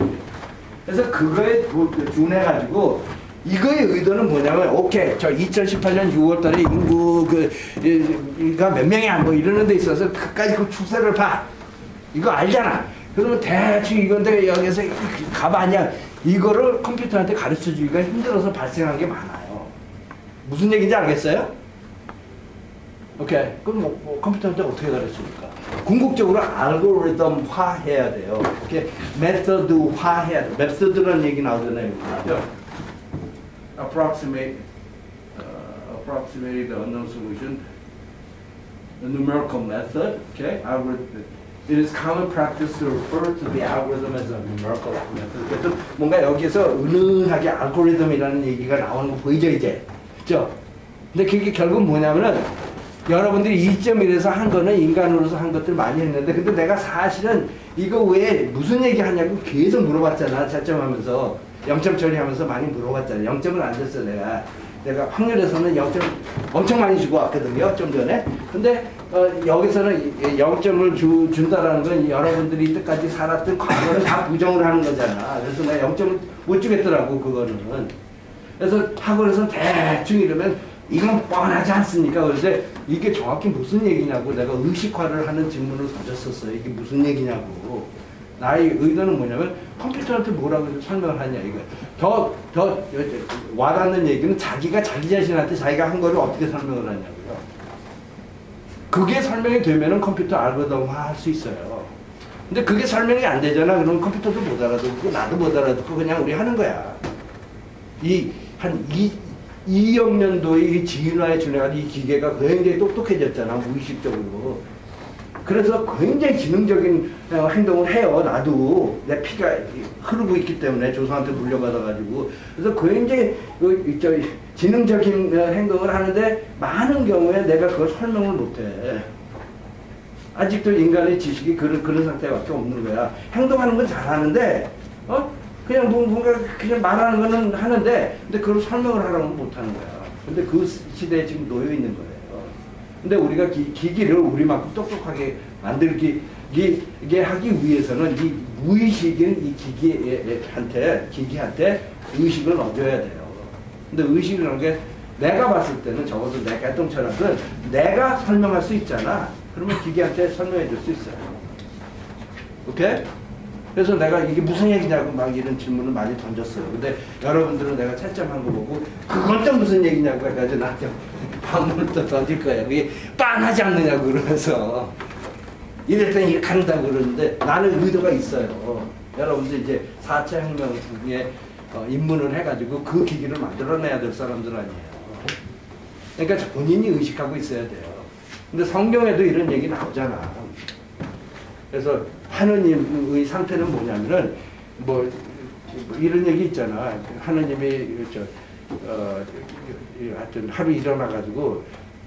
그래서 그거에 준해가지고 이거의 의도는 뭐냐면, 오케이, 저 2018년 6월 달에 인구가 몇 명이야, 이러는 데 있어서 그까지 그 추세를 봐. 이거 알잖아. 그러면 대충 이건데 여기서 가봐냐. 이거를 컴퓨터한테 가르쳐 주기가 힘들어서 발생한 게 많아요. 무슨 얘기인지 알겠어요? 오케이. 그럼 컴퓨터한테 어떻게 가르쳐 줄까? 궁극적으로 알고리즘화 해야 돼요. 이렇게 메소드화 해야 돼요. 메소드라는 얘기 나오잖아요. 그죠? approximate the unknown solution, the numerical method, okay? Algorithm. It is common practice to refer to the algorithm as a numerical method. 그래서 뭔가 여기서 은은하게 알고리즘이라는 얘기가 나오는 거 보이죠, 이제? 그죠? 근데 그게 결국 뭐냐면은 여러분들이 2.1에서 한 거는 인간으로서 한 것들 많이 했는데 근데 내가 사실은 이거 왜 무슨 얘기 하냐고 계속 물어봤잖아. 채점하면서 0점 처리하면서 많이 물어봤잖아. 0점을 안 줬어 내가 확률에서는 0점 엄청 많이 주고 왔거든요. 좀 전에. 근데 여기서는 0점을 준다라는 건 여러분들이 이때까지 살았던 과거를 다 부정을 하는 거잖아. 그래서 내가 0점을 못 주겠더라고 그거는. 그래서 학원에서 대충 이러면 이건 뻔하지 않습니까? 그런데 이게 정확히 무슨 얘기냐고 내가 의식화를 하는 질문을 던졌었어요. 이게 무슨 얘기냐고. 나의 의도는 뭐냐면 컴퓨터한테 뭐라고 설명을 하냐 이거. 더 와닿는 얘기는 자기가 자기 자신한테 자기가 한 거를 어떻게 설명을 하냐고요. 그게 설명이 되면은 컴퓨터 알고리즘화 할 수 있어요. 근데 그게 설명이 안 되잖아. 그러면 컴퓨터도 못 알아듣고 나도 못 알아듣고 그냥 우리 하는 거야. 한 2억 년도에 진화에 준해가지고 이 기계가 굉장히 똑똑해졌잖아. 무의식적으로. 그래서 굉장히 지능적인 행동을 해요. 나도 내 피가 흐르고 있기 때문에 조상한테 물려받아가지고. 그래서 굉장히 지능적인 행동을 하는데 많은 경우에 내가 그걸 설명을 못해. 아직도 인간의 지식이 그런 상태밖에 없는 거야. 행동하는 건 잘하는데 그냥 뭔가 그냥 말하는 거는 하는데 근데 그걸 설명을 하라면 못하는 거야. 근데 그 시대에 지금 놓여 있는 거예요. 근데 우리가 기기를 우리만큼 똑똑하게 만들게 하기 위해서는 이 무의식인 이 기기한테 의식을 넣어줘야 돼요. 근데 의식이라는 게 내가 봤을 때는 적어도 내 개똥처럼은 내가 설명할 수 있잖아. 그러면 기계한테 설명해 줄 수 있어요. 오케이? 그래서 내가 이게 무슨 얘기냐고 막 이런 질문을 많이 던졌어요. 근데 여러분들은 내가 채점한 거 보고 그건 또 무슨 얘기냐고 해가지고 나한테 반문을 또 던질 거예요. 그게 빤하지 않느냐고 그러면서 이럴 땐 이렇게 한다고 그러는데 나는 의도가 있어요. 여러분들 이제 4차 혁명 후에 입문을 해가지고 그 기기를 만들어내야 될 사람들 아니에요. 그러니까 본인이 의식하고 있어야 돼요. 근데 성경에도 이런 얘기 나오잖아. 그래서 하느님의 상태는 뭐냐면은 뭐 이런 얘기 있잖아. 하느님이 하여튼 하루 일어나가지고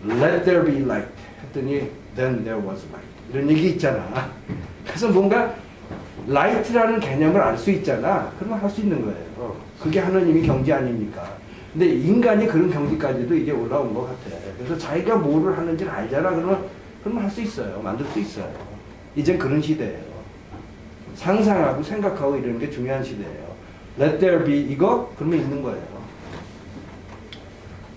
Let there be light 했더니 Then there was light 이런 얘기 있잖아. 그래서 뭔가 light라는 개념을 알 수 있잖아. 그러면 할 수 있는 거예요. 그게 하느님이 경지 아닙니까? 근데 인간이 그런 경지까지도 이제 올라온 것 같아. 그래서 자기가 뭐를 하는지를 알잖아. 그러면 할 수 있어요. 만들 수 있어요. 이젠 그런 시대예요. 상상하고 생각하고 이런 게 중요한 시대예요. Let there be 이거? 그러면 있는 거예요.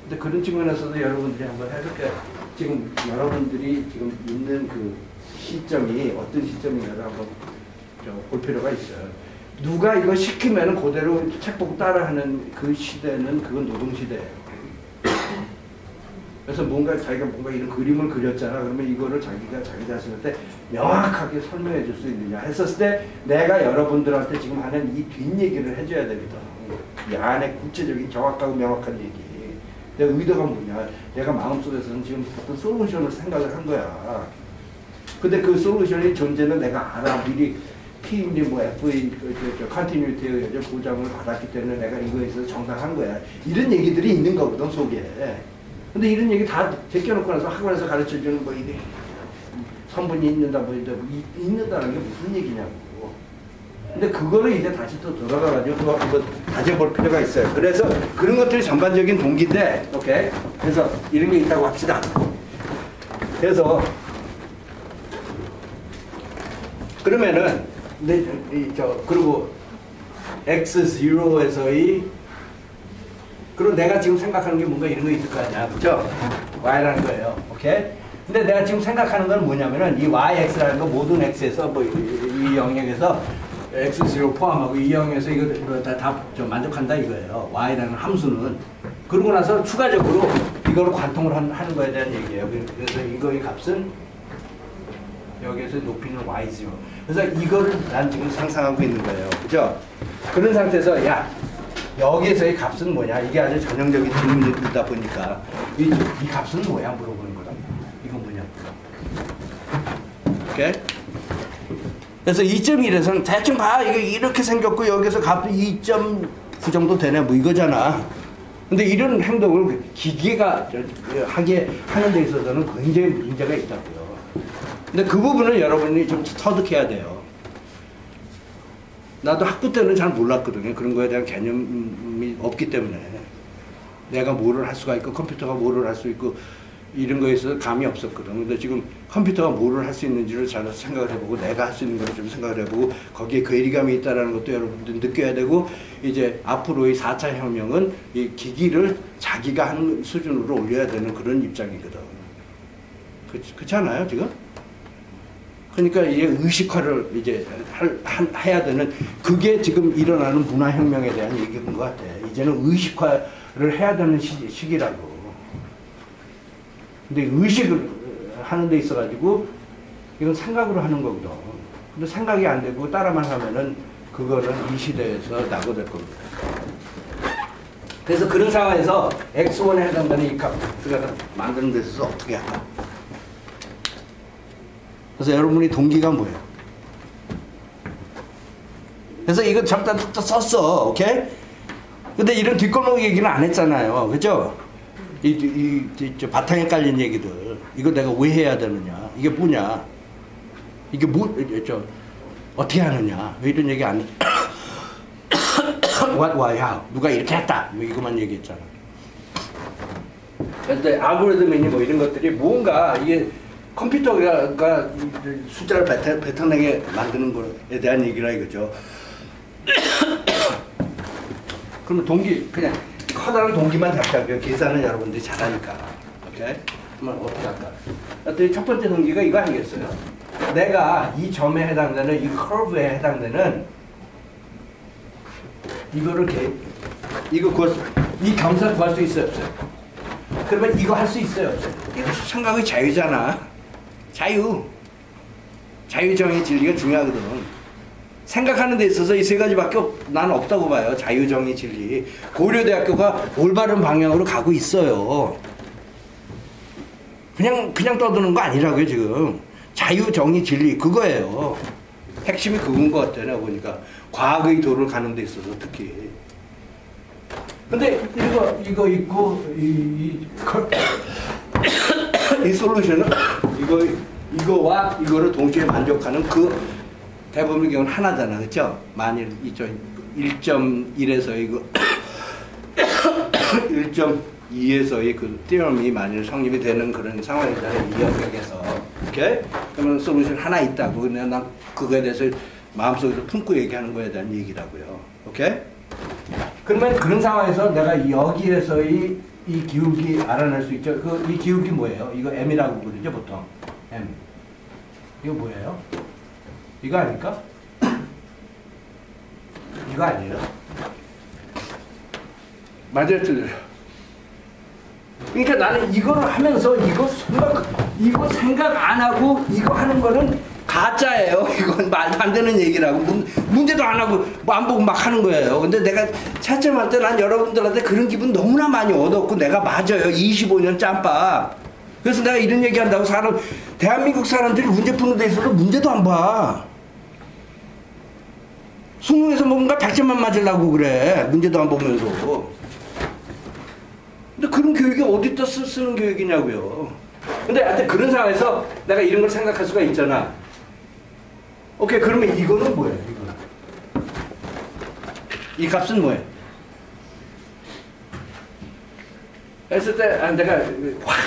근데 그런 측면에서도 여러분들이 한번 해볼게요. 지금 여러분들이 지금 있는 그 시점이 어떤 시점인가를 한번 볼 필요가 있어요. 누가 이거 시키면 그대로 책 보고 따라하는 그 시대는 그건 노동시대예요. 그래서 자기가 뭔가 이런 그림을 그렸잖아. 그러면 이거를 자기가 자기 자신한테 명확하게 설명해 줄 수 있느냐 했었을 때 내가 여러분들한테 지금 하는 이 뒷얘기를 해줘야 되거든. 이 안에 구체적인 정확하고 명확한 얘기. 내 의도가 뭐냐. 내가 마음속에서는 지금 어떤 솔루션을 생각을 한 거야. 근데 그 솔루션의 존재는 내가 알아. 미리 T인지 뭐 FA, 컨티뉴티에 의해 보장을 받았기 때문에 내가 이거에 있어서 정상한 거야. 이런 얘기들이 있는 거거든, 속에. 근데 이런 얘기 다 제껴놓고 나서 학원에서 가르쳐주는 뭐 이게 성분이 있는다 뭐 있는다는 게 무슨 얘기냐고. 근데 그거를 이제 다시 또 돌아가가지고 그거 다져볼 필요가 있어요. 그래서 그런 것들이 전반적인 동기인데, 오케이. 그래서 이런 게 있다고 합시다. 그래서 그러면은 그리고 x0에서의 그리고 내가 지금 생각하는 게 뭔가 이런 거 있을 거 아니야. 그죠? y라는 거예요. 오케이? 근데 내가 지금 생각하는 건 뭐냐면은 이 yx라는 거 모든 x에서 뭐 이 영역에서 x0 포함하고 이 영역에서 이거 다 만족한다 이거예요. y라는 함수는. 그러고 나서 추가적으로 이걸 관통을 하는 거에 대한 얘기예요. 그래서 이거의 값은 여기에서 높이는 y0. 그래서 이거를 난 지금 상상하고 있는 거예요. 그죠? 그런 상태에서 야 여기에서의 값은 뭐냐? 이게 아주 전형적인 질문이다 보니까 이 값은 뭐야? 물어보는 거다. 이건 뭐냐? 오케이? 그래서 2.1에서는 대충 봐. 이게 이렇게 생겼고 여기서 값이 2.9 정도 되네. 뭐 이거잖아. 근데 이런 행동을 기계가 하는 데 있어서는 굉장히 문제가 있다고요. 근데 그 부분을 여러분이 좀 터득해야 돼요. 나도 학부 때는 잘 몰랐거든요. 그런 거에 대한 개념이 없기 때문에. 내가 뭐를 할 수가 있고 컴퓨터가 뭐를 할 수 있고 이런 거에 있어서 감이 없었거든. 근데 지금 컴퓨터가 뭐를 할 수 있는지를 잘 생각을 해보고 내가 할 수 있는 걸 좀 생각을 해보고 거기에 괴리감이 있다는 것도 여러분들 느껴야 되고 이제 앞으로의 4차 혁명은 이 기기를 자기가 하는 수준으로 올려야 되는 그런 입장이거든. 그렇지 않아요 지금? 그러니까 이게 의식화를 이제 해야 되는 그게 지금 일어나는 문화혁명에 대한 얘기인 것 같아. 이제는 의식화를 해야 되는 시기라고. 근데 의식을 하는 데 있어가지고 이건 생각으로 하는 거거든. 근데 생각이 안 되고 따라만 하면은 그거는 이 시대에서 낙오될 겁니다. 그래서 그런 상황에서 X1에 해당되는 이 값을 만드는 데 있어서 어떻게 할까? 그래서 여러분이 동기가 뭐예요? 그래서 이거 잠깐 썼어. 오케이? 근데 이런 뒷골목 얘기는 안 했잖아요. 그죠? 저 바탕에 깔린 얘기들. 이거 내가 왜 해야 되느냐? 이게 뭐냐? 이게 어떻게 하느냐? 왜 이런 얘기 안 해? What, why, how? 누가 이렇게 했다. 뭐 이것만 얘기했잖아. 근데 알고리즘이니 뭐 이런 것들이 뭔가 이게 컴퓨터가 숫자를 뱉어내게 만드는 거에 대한 얘기라 이거죠. 그러면 동기, 그냥 커다란 동기만 잡자고요. 계산은 여러분들이 잘하니까. 오케이? 그러면 어떻게 할까? 첫 번째 동기가 이거 아니겠어요? 내가 이 점에 해당되는, 이 커브에 해당되는 이거를 이 경사 구할 수 있어요? 없어요? 그러면 이거 할 수 있어요? 없어요? 이거 생각의 자유잖아. 자유정의 진리가 중요하거든. 생각하는 데 있어서 이 세 가지밖에 나는 없다고 봐요. 자유정의 진리. 고려대학교가 올바른 방향으로 가고 있어요. 그냥 떠드는 거 아니라고요 지금. 자유정의 진리 그거예요. 핵심이 그건 것 같아요. 내가 보니까 과학의 도를 가는 데 있어서 특히. 근데 이거 있고 이 솔루션은 이거와 이거를 동시에 만족하는 그 대부분의 경우는 하나잖아. 그렇죠? 만일 1.1에서 이거 1.2에서의 그 티어럼이 만일 성립이 되는 그런 상황이잖아요. 이 영역에서. 오케이? 그러면 솔루션 하나 있다고. 근데 난 그거에 대해서 마음속에서 품고 얘기하는 거에 대한 얘기라고요. 오케이? 그러면 그런 상황에서 내가 여기에서의 이 기울기 알아낼 수 있죠. 이 기울기 뭐예요? 이거 M이라고 부르죠, 보통. M. 이거 뭐예요? 이거 아닐까? 이거 아니에요? 맞아요, 틀려요. 그러니까 나는 이거를 하면서 이거 생각 안 하고 이거 하는 거는 가짜예요. 이건 말도 안 되는 얘기라고. 문제도 안 하고 안 보고 막 하는 거예요. 근데 내가 차츰할 때 난 여러분들한테 그런 기분 너무나 많이 얻었고 내가 맞아요. 25년 짬밥. 그래서 내가 이런 얘기한다고 대한민국 사람들이 문제 푸는 데 있어서 문제도 안 봐. 수능에서 뭔가 100점만 맞으려고 그래. 문제도 안 보면서. 근데 그런 교육이 어디다 쓰는 교육이냐고요. 근데 하여튼 그런 상황에서 내가 이런 걸 생각할 수가 있잖아. 오케이, 그러면 이거는 뭐예요? 이거는. 이 값은 뭐예요? 했을 때 내가 확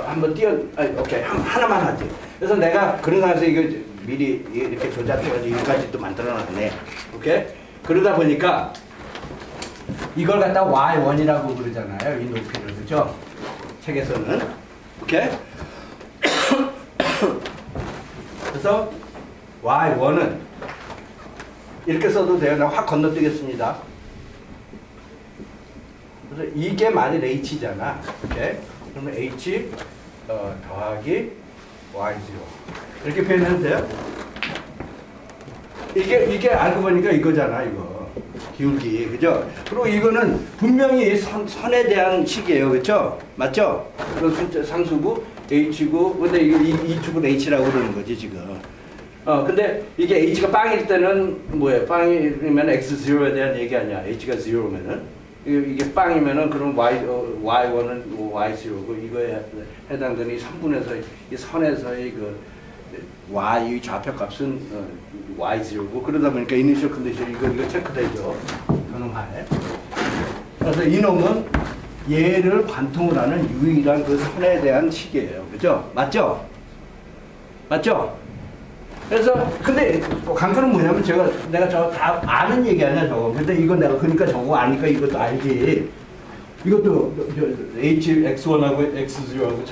한번 오케이, 하나만 하지. 그래서 내가 그런 상황에서 이거 미리 이렇게 조작해가지고 여기까지 또 만들어놨네. 오케이? 그러다 보니까 이걸 갖다 Y1이라고 그러잖아요. 이 높이를. 그죠? 책에서는. 오케이? 그래서 Y1은 이렇게 써도 돼요. 내가 확 건너뛰겠습니다. 그래서 이게 만일 H잖아. 오케이? 그러면 H 더하기 Y0. 이렇게 표현해도 돼요? 이게 알고 보니까 이거잖아, 이거. 기울기, 그죠? 그리고 이거는 분명히 선에 대한 식이에요, 그죠? 맞죠? 그런 숫자 상수고, h고, 근데 이 축은 h라고 그러는 거지, 지금. 근데 이게 h가 빵일 때는 뭐예요? 빵이면 x0에 대한 얘기 아니야. h가 0면은. 이게 빵이면은 그럼 y1은 y0고, 이거에 해당되는 이 3분에서, 이 선에서의 그 y 좌표값은 y0고, 그러다 보니까 이니셜 컨디션 이거 체크되죠. 가능하에. 그래서 이놈은 얘를 관통을 하는 유일한 그 선에 대한 식이에요. 그죠? 맞죠? 맞죠? 그래서 근데 강조는 뭐냐면 내가 저거 다 아는 얘기 아니야 저거. 근데 이거 내가 그러니까 저거 아니까 이것도 알지. 이것도 x1하고 x0하고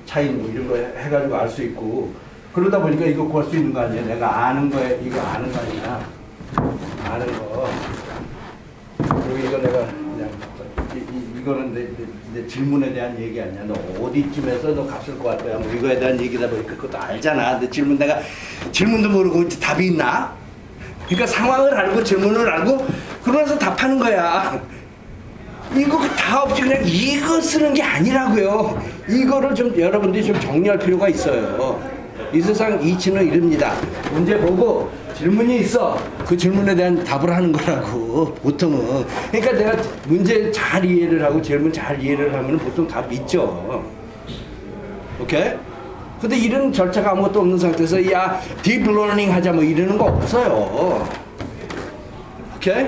차이 뭐 이런 거 해가지고 알 수 있고. 그러다 보니까 이거 구할 수 있는 거 아니야. 내가 아는 거에 이거 아는 거 아니야. 아는 거. 그리고 이거 내가 그냥 이거는 내 질문에 대한 얘기 아니야. 너 어디쯤에서 너 값을 구할 거야. 뭐 이거에 대한 얘기다 보니까 그것도 알잖아. 근데 내가 질문도 모르고 답이 있나? 그러니까 상황을 알고 질문을 알고 그러면서 답하는 거야. 이거 다 없이 그냥 이거 쓰는 게 아니라고요. 이거를 좀 여러분들이 좀 정리할 필요가 있어요. 이 세상 이치는 이릅니다. 문제 보고 질문이 있어. 그 질문에 대한 답을 하는 거라고, 보통은. 그러니까 내가 문제 잘 이해를 하고 질문 잘 이해를 하면 보통 답 있죠. 오케이? 근데 이런 절차가 아무것도 없는 상태에서, 야, 딥러닝 하자 뭐 이러는 거 없어요. 오케이?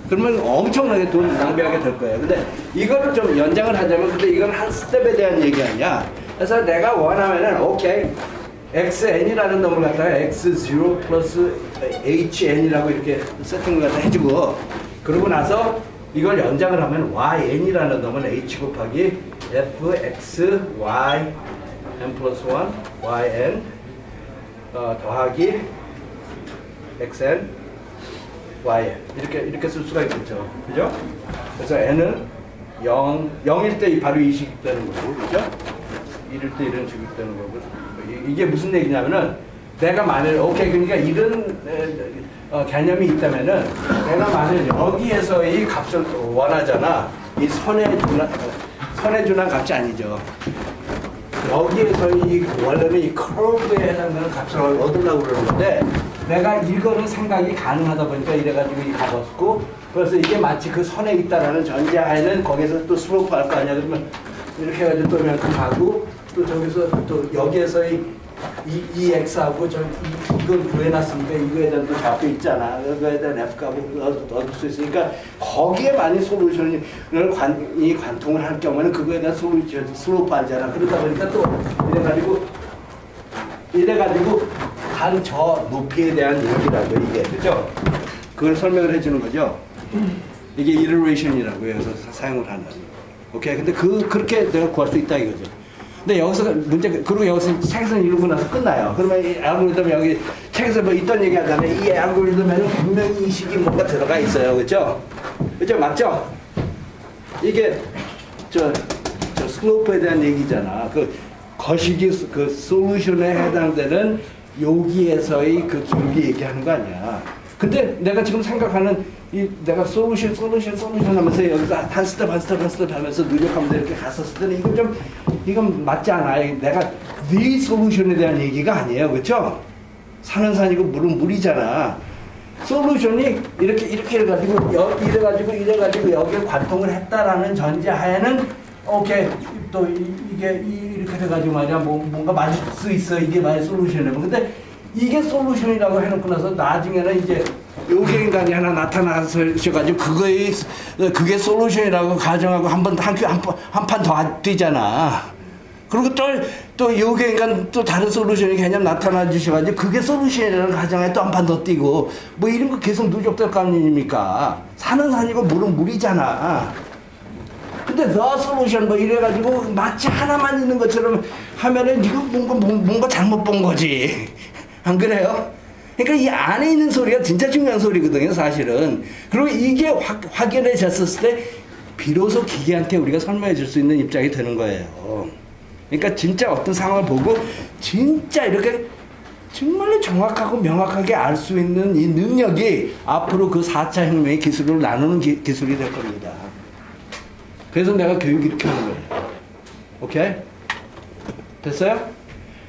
그러면 엄청나게 돈 낭비하게 될 거예요. 근데 이거를 좀 연장을 하자면, 근데 이건 한 스텝에 대한 얘기 아니야. 그래서 내가 원하면은, 오케이. xn이라는 놈을 갖다가 x0 플러스 hn이라고 이렇게 세팅을 갖다 해주고, 그러고 나서 이걸 연장을 하면 yn이라는 놈은 h 곱하기 fx y n 플러스 1 yn 더하기 xn yn 이렇게 쓸 수가 있겠죠. 그죠? 그래서 n은 0일 때 바로 이 식이 되는 거고, 그죠? 1일 때 이런 식이 되는 거고. 이게 무슨 얘기냐면은, 내가 만일, 오케이, 그러니까 이런 개념이 있다면은, 내가 만일 여기에서 이 값을 원하잖아. 이 선에 준한 값이 아니죠. 여기에서 원래는 이 커브에 해당되는 값을 얻으려고 그러는 건데, 내가 이거는 생각이 가능하다 보니까 이래가지고 이 값 얻고, 그래서 이게 마치 그 선에 있다라는 전제하에는 거기서 또 슬로프 할 거 아니야. 그러면 이렇게 해가지고 또 이만큼 가고, 또 저기서 또 여기에서 이 x하고 이걸 구해놨으니까 이거에 대한 또 좌표 있잖아. 이거에 대한 f값을 얻을 수 있으니까 거기에 만약 솔루션을 관통을 할 경우에는 그거에 대한 슬로프 알잖아. 그러다 보니까 또 이래가지고 한 저 높이에 대한 얘기라고 이게, 그죠? 그걸 설명을 해주는 거죠. 이게 iteration이라고 해서 사용을 하는. 오케이. 근데 그렇게 내가 구할 수 있다 이거죠. 근데 여기서 그리고 여기서 책에서 읽고 나서 끝나요. 그러면 이 알고리즘 여기 책에서 뭐 있던 얘기 하잖아요. 이 알고리즘에는 분명히 이 식이 뭔가 들어가 있어요. 그죠? 그죠? 맞죠? 이게 저 슬로프에 대한 얘기잖아. 그 거시기 그 솔루션에 해당되는 여기에서의 그 기울기 얘기하는 거 아니야. 근데 내가 지금 생각하는 내가 솔루션 하면서 여기서 한 스텝 하면서 누적하면서 이렇게 갔었을 때는 이건 맞지 않아. 내가 the 솔루션에 대한 얘기가 아니에요. 그렇죠? 산은 산이고 물은 물이잖아. 솔루션이 이렇게 이래가지고 여기에 관통을 했다라는 전제하에는 오케이 또 이게 이렇게 돼가지고 말이야 뭔가 맞을 수 있어. 이게 만약 솔루션이면. 근데 이게 솔루션이라고 해놓고 나서 나중에는 이제 요괴인간이 하나 나타나셔가지고 그게 솔루션이라고 가정하고 한 판 더 뛰잖아. 그리고 또 요괴인간 또 다른 솔루션의 개념 나타나 주셔가지고 그게 솔루션이라는 가정에 또 한 판 더 뛰고 뭐 이런 거 계속 누적될 거 아닙니까? 산은 산이고 물은 물이잖아. 근데 the solution 뭐 이래가지고 마치 하나만 있는 것처럼 하면은 이거 뭔가 잘못 본 거지. 안 그래요? 그러니까 이 안에 있는 소리가 진짜 중요한 소리거든요, 사실은. 그리고 이게 확연해졌을 때 비로소 기계한테 우리가 설명해 줄 수 있는 입장이 되는 거예요. 그러니까 진짜 어떤 상황을 보고 진짜 이렇게 정말로 정확하고 명확하게 알 수 있는 이 능력이 앞으로 그 4차 혁명의 기술을 나누는 기술이 될 겁니다. 그래서 내가 교육 이렇게 하는 거예요. 오케이? 됐어요?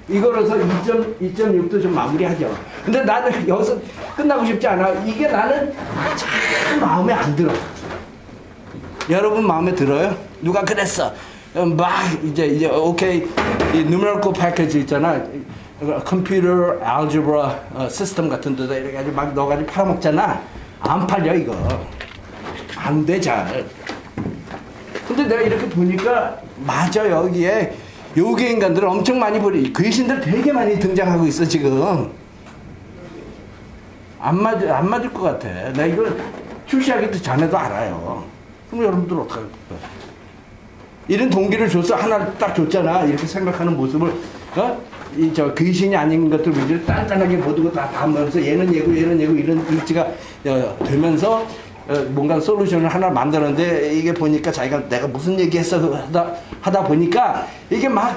이거로서 2.6도 좀 마무리하죠. 근데 나는 여기서 끝나고 싶지 않아. 이게 나는 참 마음에 안 들어. 여러분 마음에 들어요? 누가 그랬어? 막 이제 오케이 이 numerical package 있잖아. 컴퓨터 알gebra 시스템 같은 데다 이렇게 아주 막 넣어가지고 팔아먹잖아. 안 팔려 이거. 안 돼 잘. 근데 내가 이렇게 보니까 맞아. 여기에 요괴 인간들 엄청 많이 귀신들 되게 많이 등장하고 있어 지금. 안 맞을 것 같아. 내가 이걸 출시하기도 전에도 알아요. 그럼 여러분들 어떡할 거야? 이런 동기를 줘서 하나 딱 줬잖아. 이렇게 생각하는 모습을 귀신이 아닌 것들 위주로 단단하게 보두고 다 보면서 얘는 얘고 이런 일치가 되면서 뭔가 솔루션을 하나 만들었는데 이게 보니까 자기가 내가 무슨 얘기했어 하다 보니까 이게 막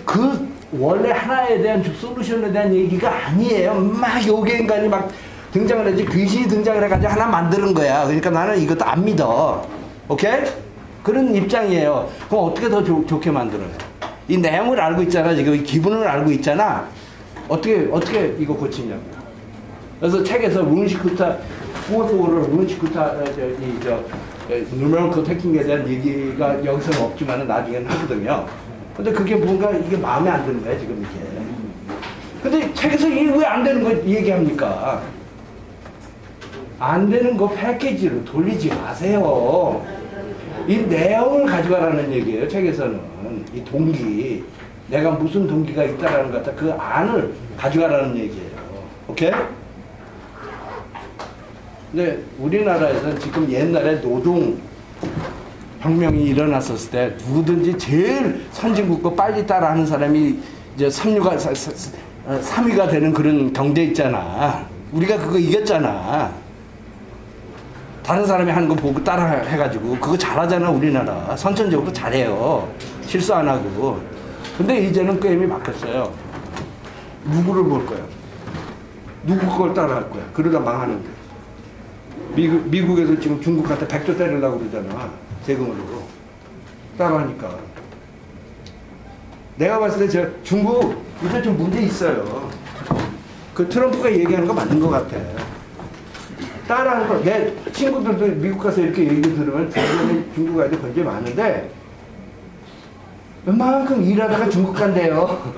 그 원래 하나에 대한 솔루션에 대한 얘기가 아니에요. 막 요괴 인간이 막 등장을 했지 귀신이 등장을 해가지고 하나 만드는 거야. 그러니까 나는 이것도 안 믿어. 오케이? 그런 입장이에요. 그럼 어떻게 더 좋게 만들어요? 이 내용을 알고 있잖아. 지금 이 기분을 알고 있잖아. 어떻게 이거 고치냐고. 그래서 책에서 루니시쿠타 누메리컬 테크닉에 대한 얘기가 여기서는 없지만 나중에는 하거든요. 근데 그게 뭔가 이게 마음에 안 드는 거야 지금 이게. 근데 책에서 이게 왜 안 되는 거 얘기합니까? 안 되는 거 패키지로 돌리지 마세요. 이 내용을 가져가라는 얘기예요. 책에서는 이 동기, 내가 무슨 동기가 있다라는 것 같아. 그 안을 가져가라는 얘기예요. 오케이? 근데 우리나라에서는 지금 옛날에 노동 혁명이 일어났었을 때 누구든지 제일 선진국과 빨리 따라하는 사람이 이제 3위가 되는 그런 경제 있잖아. 우리가 그거 이겼잖아. 다른 사람이 하는 거 보고 따라 해가지고 그거 잘하잖아. 우리나라 선천적으로 잘해요. 실수 안 하고. 근데 이제는 게임이 바뀌었어요. 누구를 볼 거야? 누구 걸 따라 할 거야? 그러다 망하는 거야. 미국에서 지금 중국한테 100조 때리려고 그러잖아. 세금으로. 따라하니까. 내가 봤을 때 중국 이제 좀 문제 있어요. 그 트럼프가 얘기하는 거 맞는 것 같아. 따라하는 거. 내 친구들도 미국 가서 이렇게 얘기 들으면 중국 아이들 굉장히 많은데 웬만큼 일하다가 중국 간대요.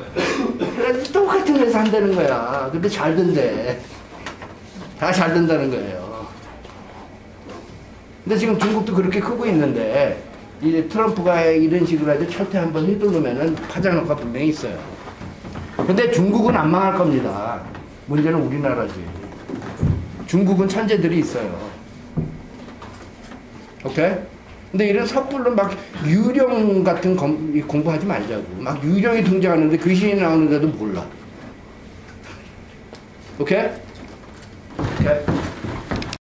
그래서 똑같은 회사 한다는 거야. 근데 잘 된대. 다 잘 된다는 거예요. 근데 지금 중국도 그렇게 크고 있는데 이제 트럼프가 이런 식으로 아주 철퇴 한번 휘두르면은 파장 효과 분명히 있어요. 근데 중국은 안 망할 겁니다. 문제는 우리나라지. 중국은 천재들이 있어요. 오케이? 근데 이런 섣불로 막 유령 같은 공부하지 말자고. 막 유령이 등장하는데 귀신이 나오는데도 몰라. 오케이? 오케이?